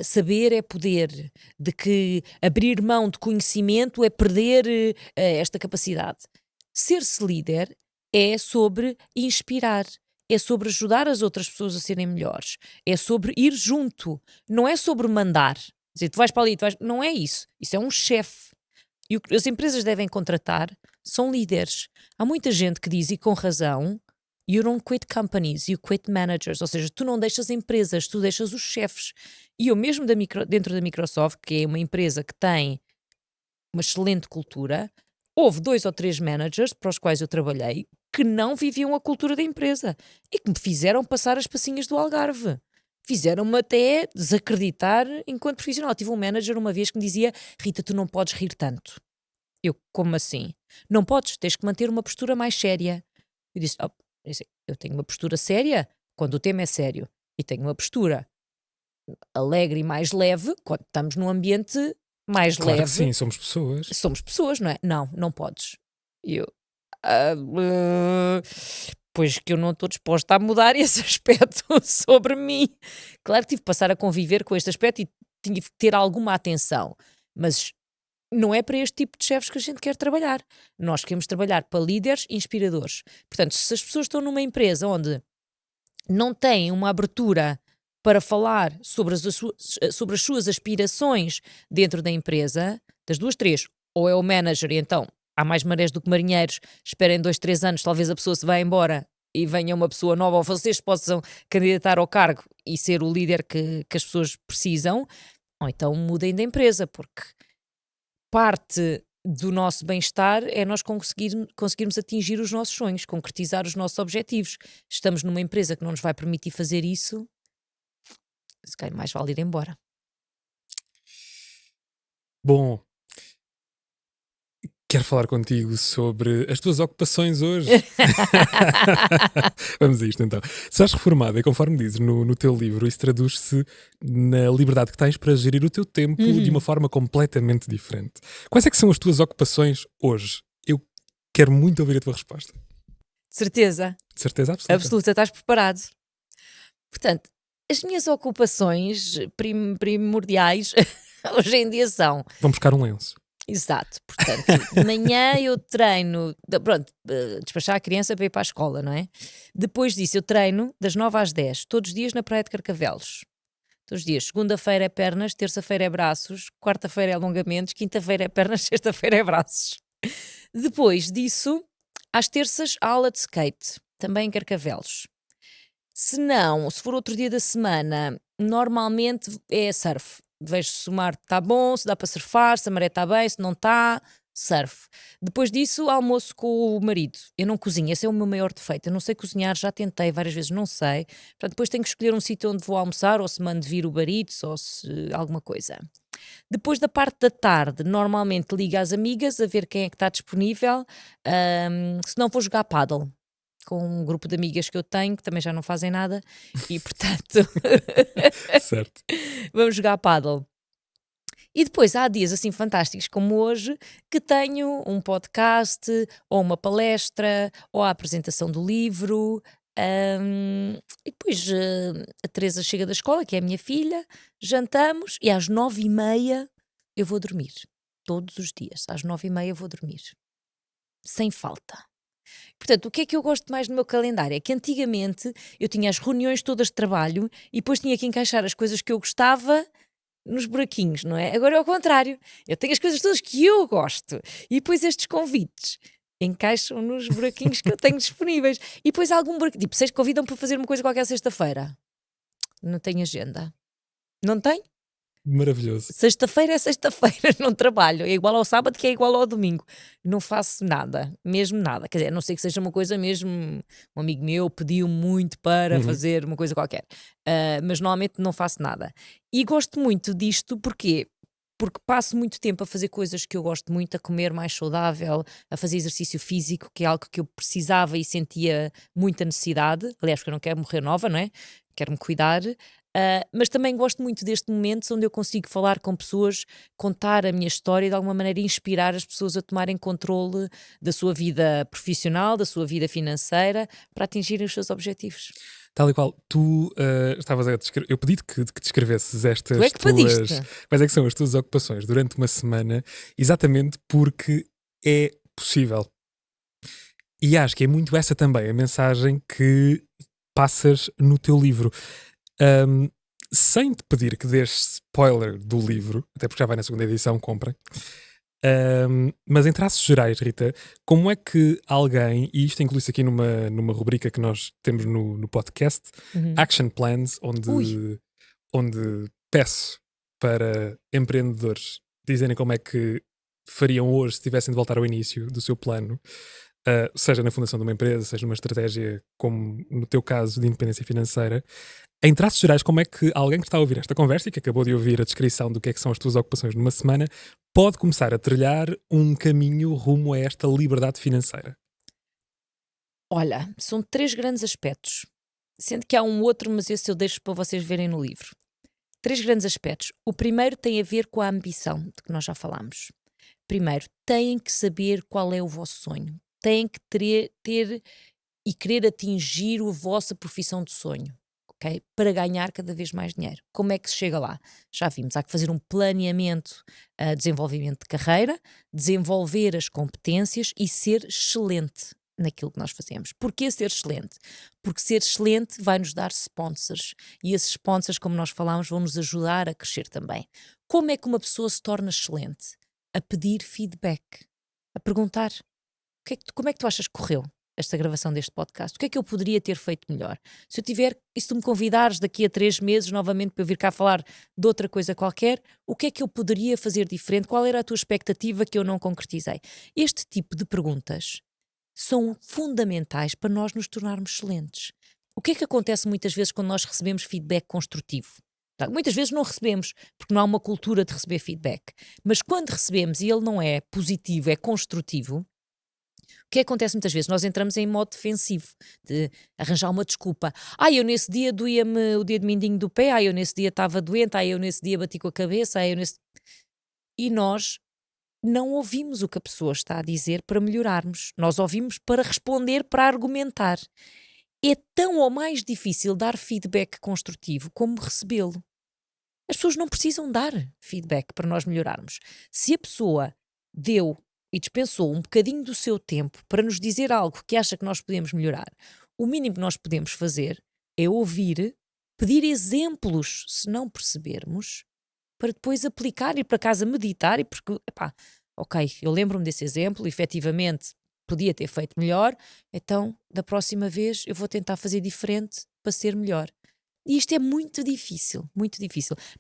saber é poder, de que abrir mão de conhecimento é perder esta capacidade. Ser-se líder é sobre inspirar, é sobre ajudar as outras pessoas a serem melhores, é sobre ir junto, não é sobre mandar. Quer dizer, tu vais para ali, não é isso. Isso é um chefe. E o que as empresas devem contratar são líderes. Há muita gente que diz, e com razão, you don't quit companies, you quit managers. Ou seja, tu não deixas empresas, tu deixas os chefes. E eu mesmo dentro da Microsoft, que é uma empresa que tem uma excelente cultura, houve 2 ou 3 managers para os quais eu trabalhei que não viviam a cultura da empresa e que me fizeram passar as passinhas do Algarve. Fizeram-me até desacreditar enquanto profissional. Tive um manager uma vez que me dizia: Rita, tu não podes rir tanto. Eu, como assim? Não podes, tens que manter uma postura mais séria. Eu disse: eu tenho uma postura séria quando o tema é sério e tenho uma postura alegre e mais leve quando estamos num ambiente mais Claro que leve. sim, somos pessoas. Somos pessoas, não é? Não podes. E eu, pois que eu não estou disposta a mudar esse aspecto sobre mim. Claro que tive que passar a conviver com este aspecto e tive que ter alguma atenção, mas não é para este tipo de chefes que a gente quer trabalhar. Nós queremos trabalhar para líderes inspiradores. Portanto, se as pessoas estão numa empresa onde não têm uma abertura para falar sobre as suas aspirações dentro da empresa, das 2, 3, ou é o manager e então há mais marés do que marinheiros, esperem 2, 3 anos, talvez a pessoa se vá embora e venha uma pessoa nova, ou vocês possam candidatar ao cargo e ser o líder que as pessoas precisam, ou então mudem de empresa, porque parte do nosso bem-estar é nós conseguirmos atingir os nossos sonhos, concretizar os nossos objetivos. Estamos numa empresa que não nos vai permitir fazer isso, se calhar mais vale ir embora. Bom, quero falar contigo sobre as tuas ocupações hoje. Vamos a isto então. Se és reformada, e conforme dizes no teu livro, isso traduz-se na liberdade que tens para gerir o teu tempo de uma forma completamente diferente. Quais é que são as tuas ocupações hoje? Eu quero muito ouvir a tua resposta. De certeza. De certeza absoluta. Absoluta, estás preparado. Portanto, as minhas ocupações primordiais hoje em dia são... Vão buscar um lenço. Exato, portanto, de manhã eu treino, despachar a criança para ir para a escola, não é? Depois disso eu treino das 9 às 10, todos os dias na Praia de Carcavelos. Todos os dias, segunda-feira é pernas, terça-feira é braços, quarta-feira é alongamentos, quinta-feira é pernas, sexta-feira é braços. Depois disso, às terças, a aula de skate, também em Carcavelos. Se for outro dia da semana, normalmente é surf. Vejo se o mar está bom, se dá para surfar, se a maré está bem, se não está, surf. Depois disso, almoço com o marido. Eu não cozinho, esse é o meu maior defeito. Eu não sei cozinhar, já tentei várias vezes, não sei. Portanto, depois tenho que escolher um sítio onde vou almoçar, ou se mando vir o barito, ou se alguma coisa. Depois da parte da tarde, normalmente ligo às amigas a ver quem é que está disponível. Se não, vou jogar pádel com um grupo de amigas que eu tenho, que também já não fazem nada, e portanto Certo. vamos jogar pádel. E depois há dias assim fantásticos como hoje, que tenho um podcast, ou uma palestra, ou a apresentação do livro, e depois a Teresa chega da escola, que é a minha filha, jantamos, e às 9h30 eu vou dormir. Todos os dias, às 9h30 vou dormir. Sem falta. Portanto, o que é que eu gosto mais no meu calendário? É que antigamente eu tinha as reuniões todas de trabalho e depois tinha que encaixar as coisas que eu gostava nos buraquinhos, não é? Agora é ao contrário. Eu tenho as coisas todas que eu gosto e depois estes convites encaixam nos buraquinhos que eu tenho disponíveis. E depois há algum buraquinho. Tipo, vocês convidam para fazer uma coisa qualquer sexta-feira. Não tenho agenda. Não tenho? Maravilhoso. Sexta-feira é sexta-feira, não trabalho. É igual ao sábado que é igual ao domingo. Não faço nada, mesmo nada. Quer dizer, a não ser que seja uma coisa mesmo... Um amigo meu pediu muito para fazer uma coisa qualquer. Mas normalmente não faço nada. E gosto muito disto, porquê? Porque passo muito tempo a fazer coisas que eu gosto muito, a comer mais saudável, a fazer exercício físico, que é algo que eu precisava e sentia muita necessidade. Aliás, porque eu não quero morrer nova, não é? Quero-me cuidar. Mas também gosto muito deste momento onde eu consigo falar com pessoas, contar a minha história e de alguma maneira inspirar as pessoas a tomarem controle da sua vida profissional, da sua vida financeira, para atingirem os seus objetivos. Tal e qual, tu estavas a descrever, eu pedi-te que descrevesses estas Tu é que pediste. quais é que são as tuas ocupações durante uma semana, exatamente porque é possível. E acho que é muito essa também a mensagem que passas no teu livro. Sem te pedir que dês spoiler do livro, até porque já vai na segunda edição, comprem. Mas em traços gerais, Rita, como é que alguém, e isto inclui-se aqui numa rubrica que nós temos no podcast, Uhum. Action Plans, Ui. onde peço para empreendedores dizerem como é que fariam hoje se tivessem de voltar ao início do seu plano, seja na fundação de uma empresa, seja numa estratégia como no teu caso de independência financeira. Em traços gerais, como é que alguém que está a ouvir esta conversa e que acabou de ouvir a descrição do que é que são as tuas ocupações numa semana pode começar a trilhar um caminho rumo a esta liberdade financeira? Olha, são 3 grandes aspectos, sendo que há um outro, mas esse eu deixo para vocês verem no livro. 3 grandes aspectos. O primeiro tem a ver com a ambição, de que nós já falámos. Primeiro, têm que saber qual é o vosso sonho. Têm que ter e querer atingir a vossa profissão de sonho, ok? Para ganhar cada vez mais dinheiro. Como é que se chega lá? Já vimos, há que fazer um planeamento, desenvolvimento de carreira, desenvolver as competências e ser excelente naquilo que nós fazemos. Porquê ser excelente? Porque ser excelente vai nos dar sponsors e esses sponsors, como nós falámos, vão nos ajudar a crescer também. Como é que uma pessoa se torna excelente? A pedir feedback, a perguntar como é que tu achas que correu esta gravação deste podcast? O que é que eu poderia ter feito melhor? Se eu tiver, e se tu me convidares daqui a 3 meses novamente para eu vir cá falar de outra coisa qualquer, o que é que eu poderia fazer diferente? Qual era a tua expectativa que eu não concretizei? Este tipo de perguntas são fundamentais para nós nos tornarmos excelentes. O que é que acontece muitas vezes quando nós recebemos feedback construtivo? Tá, muitas vezes não recebemos, porque não há uma cultura de receber feedback. Mas quando recebemos e ele não é positivo, é construtivo, o que acontece muitas vezes? Nós entramos em modo defensivo, de arranjar uma desculpa. Eu nesse dia doía-me o dedo mindinho do pé, eu nesse dia estava doente, eu nesse dia bati com a cabeça, eu nesse... E nós não ouvimos o que a pessoa está a dizer para melhorarmos. Nós ouvimos para responder, para argumentar. É tão ou mais difícil dar feedback construtivo como recebê-lo. As pessoas não precisam dar feedback para nós melhorarmos. Se a pessoa deu e dispensou um bocadinho do seu tempo para nos dizer algo que acha que nós podemos melhorar, o mínimo que nós podemos fazer é ouvir, pedir exemplos se não percebermos, para depois aplicar, ir para casa meditar e porque, epá, ok, eu lembro-me desse exemplo, efetivamente podia ter feito melhor, então da próxima vez eu vou tentar fazer diferente para ser melhor. E isto é muito difícil,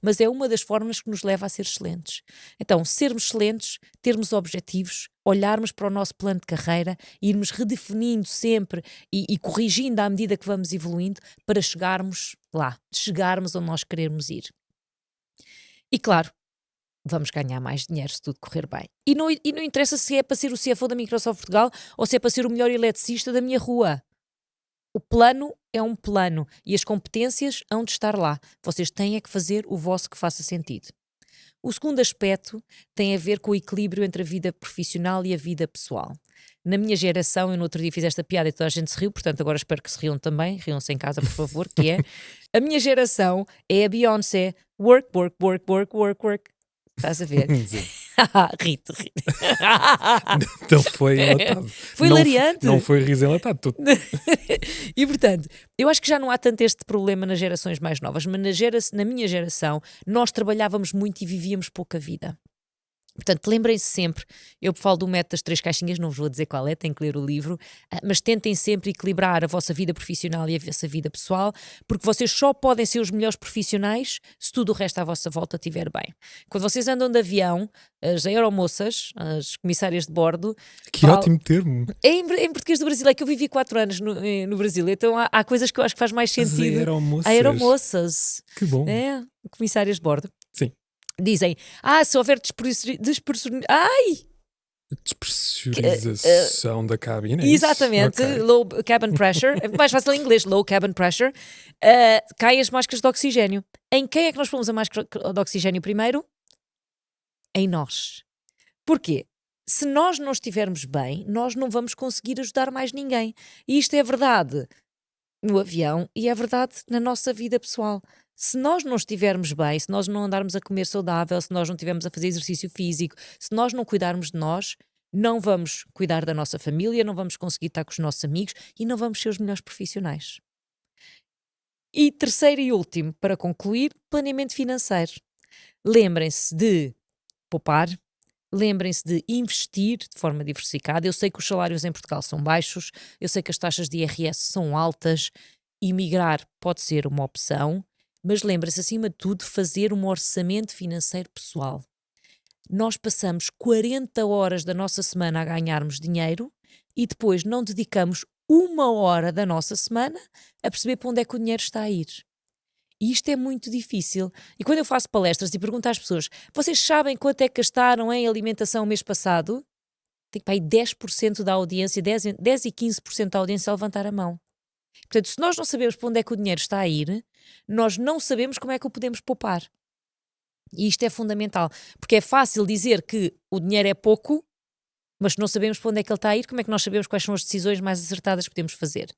mas é uma das formas que nos leva a ser excelentes. Então, sermos excelentes, termos objetivos, olharmos para o nosso plano de carreira, irmos redefinindo sempre e corrigindo à medida que vamos evoluindo para chegarmos lá, chegarmos onde nós queremos ir. E claro, vamos ganhar mais dinheiro se tudo correr bem. E não interessa se é para ser o CFO da Microsoft Portugal ou se é para ser o melhor eletricista da minha rua. O plano é um plano e as competências hão de estar lá. Vocês têm é que fazer o vosso que faça sentido. O segundo aspecto tem a ver com o equilíbrio entre a vida profissional e a vida pessoal. Na minha geração, eu no outro dia fiz esta piada e toda a gente se riu, portanto agora espero que se riam também, riam-se em casa por favor, que é, a minha geração é a Beyoncé, work, work, work, work, work, work. Estás a ver? Sim. Rito. Então foi enlatado. Foi hilariante. Não foi riso enlatado. E portanto, eu acho que já não há tanto este problema nas gerações mais novas, mas na minha geração nós trabalhávamos muito e vivíamos pouca vida. Portanto, lembrem-se sempre, eu falo do método das 3 caixinhas, não vos vou dizer qual é, têm que ler o livro, mas tentem sempre equilibrar a vossa vida profissional e a vossa vida pessoal, porque vocês só podem ser os melhores profissionais se tudo o resto à vossa volta estiver bem. Quando vocês andam de avião, as aeromoças, as comissárias de bordo... Que ótimo termo! Em português do Brasil, é que eu vivi 4 anos no Brasil, então há coisas que eu acho que faz mais sentido. Aeromoças. Que bom. Comissárias de bordo. Sim. Dizem, se houver despressurização da cabine. Exatamente, okay. Low cabin pressure, é mais fácil em inglês, low cabin pressure, caem as máscaras de oxigénio. Em quem é que nós pomos a máscara de oxigénio primeiro? Em nós. Porquê? Se nós não estivermos bem, nós não vamos conseguir ajudar mais ninguém. E isto é verdade no avião e é verdade na nossa vida pessoal. Se nós não estivermos bem, se nós não andarmos a comer saudável, se nós não estivermos a fazer exercício físico, se nós não cuidarmos de nós, não vamos cuidar da nossa família, não vamos conseguir estar com os nossos amigos e não vamos ser os melhores profissionais. E terceiro e último, para concluir, planeamento financeiro. Lembrem-se de poupar, Lembrem-se de investir de forma diversificada. Eu sei que os salários em Portugal são baixos, eu sei que as taxas de IRS são altas, emigrar pode ser uma opção, mas lembrem-se, acima de tudo, fazer um orçamento financeiro pessoal. Nós passamos 40 horas da nossa semana a ganharmos dinheiro e depois não dedicamos 1 hora da nossa semana a perceber para onde é que o dinheiro está a ir. E isto é muito difícil. E quando eu faço palestras e pergunto às pessoas: vocês sabem quanto é que gastaram em alimentação o mês passado? Tem para aí 10% da audiência, 10 e 15% da audiência a levantar a mão. Portanto, se nós não sabemos para onde é que o dinheiro está a ir, nós não sabemos como é que o podemos poupar. E isto é fundamental, porque é fácil dizer que o dinheiro é pouco, mas se não sabemos para onde é que ele está a ir, como é que nós sabemos quais são as decisões mais acertadas que podemos fazer?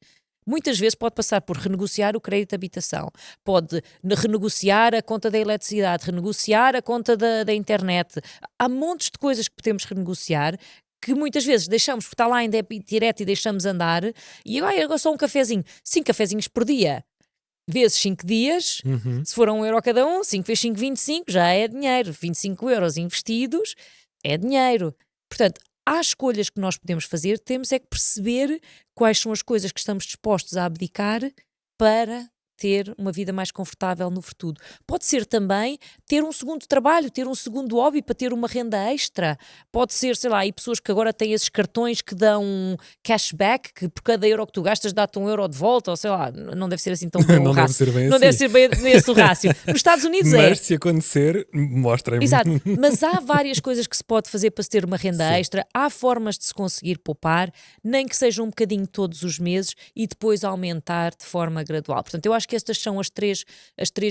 Muitas vezes pode passar por renegociar o crédito de habitação, pode renegociar a conta da eletricidade, renegociar a conta da internet. Há montes de coisas que podemos renegociar que muitas vezes deixamos, porque está lá em débito direto e deixamos andar, e agora só um cafezinho, 5 cafezinhos por dia, vezes 5 dias, Uhum. se for 1 euro cada um, 5 vezes 5, 25, já é dinheiro. 25 euros investidos é dinheiro. Portanto, há escolhas que nós podemos fazer, temos é que perceber quais são as coisas que estamos dispostos a abdicar para ter uma vida mais confortável no futuro. Pode ser também ter um segundo trabalho, ter um segundo hobby para ter uma renda extra. Pode ser, sei lá, aí pessoas que agora têm esses cartões que dão cashback, que por cada euro que tu gastas dá-te 1 euro de volta, ou sei lá, não deve ser assim tão bom o Não deve rácio. ser bem Não assim. deve ser bem esse o rácio. Nos Estados Unidos é. Mas se acontecer, mostrem-me. Exato, mas há várias coisas que se pode fazer para se ter uma renda Sim. extra, há formas de se conseguir poupar, nem que seja um bocadinho todos os meses e depois aumentar de forma gradual. Portanto, eu acho que estas são as três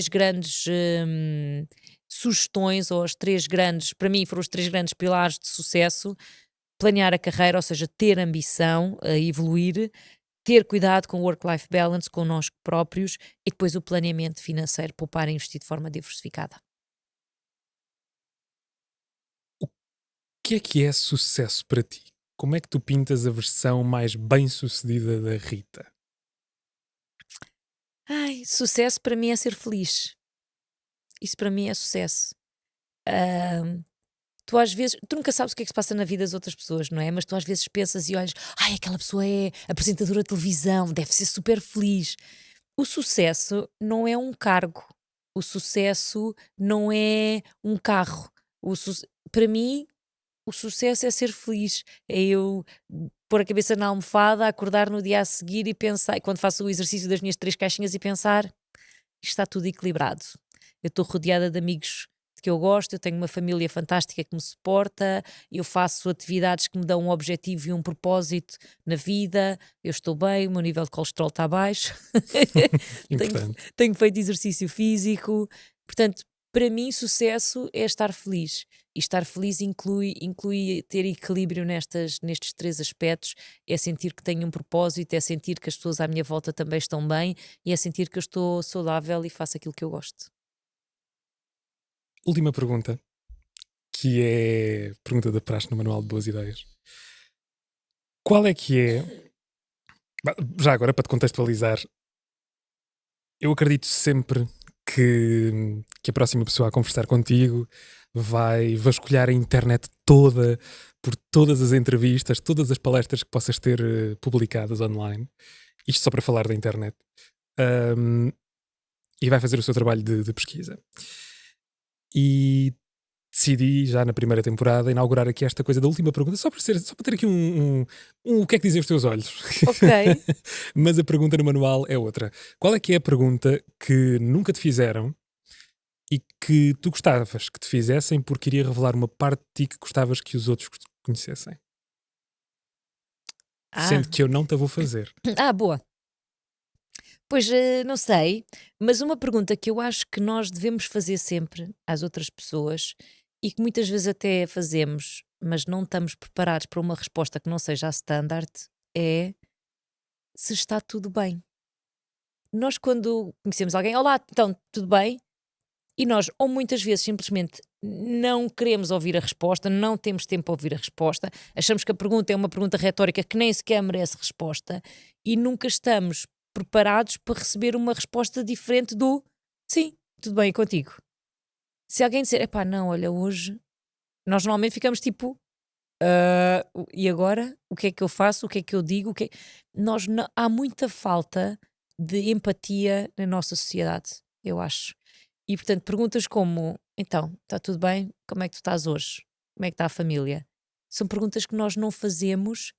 grandes sugestões, ou as três grandes, para mim foram os 3 grandes pilares de sucesso: planear a carreira, ou seja, ter ambição, a evoluir, ter cuidado com o work-life balance, com nós próprios, e depois o planeamento financeiro, poupar e investir de forma diversificada. O que é sucesso para ti? Como é que tu pintas a versão mais bem-sucedida da Rita? Ai, sucesso para mim é ser feliz. Isso para mim é sucesso. Ahm, Tu às vezes, tu nunca sabes o que é que se passa na vida das outras pessoas, não é? Mas tu às vezes pensas e olhas: ai, aquela pessoa é apresentadora de televisão, deve ser super feliz. O sucesso não é um cargo. O sucesso não é um carro. Para mim, o sucesso é ser feliz. É eu pôr a cabeça na almofada, acordar no dia a seguir e pensar, quando faço o exercício das minhas 3 caixinhas, e pensar: isto está tudo equilibrado. Eu estou rodeada de amigos de que eu gosto, eu tenho uma família fantástica que me suporta, eu faço atividades que me dão um objetivo e um propósito na vida, eu estou bem, o meu nível de colesterol está baixo, tenho, Importante. tenho feito exercício físico. Portanto, para mim, sucesso é estar feliz. E estar feliz inclui ter equilíbrio nestes 3 aspectos. É sentir que tenho um propósito, é sentir que as pessoas à minha volta também estão bem e é sentir que eu estou saudável e faço aquilo que eu gosto. Última pergunta, que é pergunta da praxe no Manual de Boas Ideias. Qual é que é... Já agora, para te contextualizar, eu acredito sempre que a próxima pessoa a conversar contigo vai vasculhar a internet toda, por todas as entrevistas, todas as palestras que possas ter publicadas online. Isto só para falar da internet. E vai fazer o seu trabalho de pesquisa. E decidi, já na primeira temporada, inaugurar aqui esta coisa da última pergunta, só para ter aqui o que é que dizem os teus olhos. Ok. Mas a pergunta no manual é outra. Qual é que é a pergunta que nunca te fizeram e que tu gostavas que te fizessem porque iria revelar uma parte de ti que gostavas que os outros conhecessem? Ah, Sendo que eu não te a vou fazer. boa. Pois, não sei, mas uma pergunta que eu acho que nós devemos fazer sempre às outras pessoas e que muitas vezes até fazemos, mas não estamos preparados para uma resposta que não seja a standard, é se está tudo bem. Nós, quando conhecemos alguém: olá, então, tudo bem? E nós, ou muitas vezes, simplesmente não queremos ouvir a resposta, não temos tempo para ouvir a resposta, achamos que a pergunta é uma pergunta retórica que nem sequer merece resposta e nunca estamos preparados para receber uma resposta diferente do sim, tudo bem contigo. Se alguém disser: epá, não, olha, hoje Nós normalmente ficamos tipo, e agora? O que é que eu faço? O que é que eu digo? Há muita falta de empatia na nossa sociedade, eu acho. E portanto, perguntas como: então, está tudo bem? Como é que tu estás hoje? Como é que está a família? São perguntas que nós não fazemos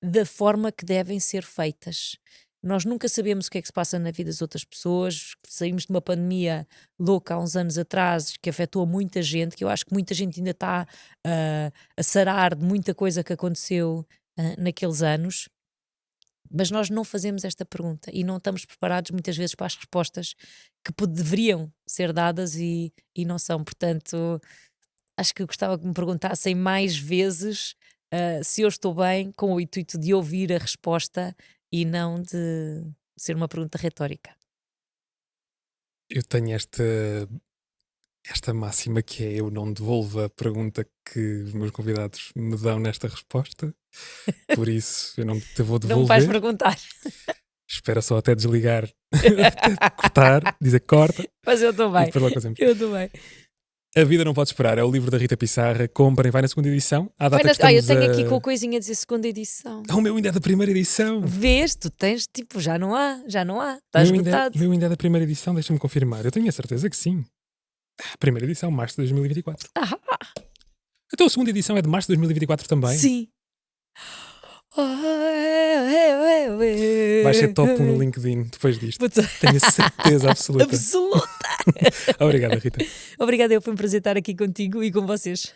da forma que devem ser feitas. Nós nunca sabemos o que é que se passa na vida das outras pessoas. Saímos de uma pandemia louca há uns anos atrás que afetou muita gente, que eu acho que muita gente ainda está a sarar de muita coisa que aconteceu naqueles anos. Mas nós não fazemos esta pergunta e não estamos preparados muitas vezes para as respostas que deveriam ser dadas e não são. Portanto, acho que eu gostava que me perguntassem mais vezes se eu estou bem, com o intuito de ouvir a resposta e não de ser uma pergunta retórica. Eu tenho esta máxima que é: eu não devolvo a pergunta que os meus convidados me dão nesta resposta, por isso eu não te vou Não me vais devolver. perguntar. Espera só até desligar, até cortar, dizer corta, Mas eu estou e bem. depois logo fazemos. Eu estou bem. A Vida Não Pode Esperar é o livro da Rita Pissarra. Comprem, vai na segunda edição. À data que Eu estamos tenho aqui com a coisinha a dizer segunda edição. O meu ainda é da primeira edição. Vês, tu tens, tipo, já não há. Está O esgotado. meu ainda é da primeira edição, deixa-me confirmar. Eu tenho a certeza que sim. Primeira edição, março de 2024. Então a segunda edição é de março de 2024 também. Sim. Vai ser top 1 no LinkedIn depois disto. Tenho a certeza absoluta. Absoluta. Obrigada, Rita. Obrigada, foi um prazer estar aqui contigo e com vocês.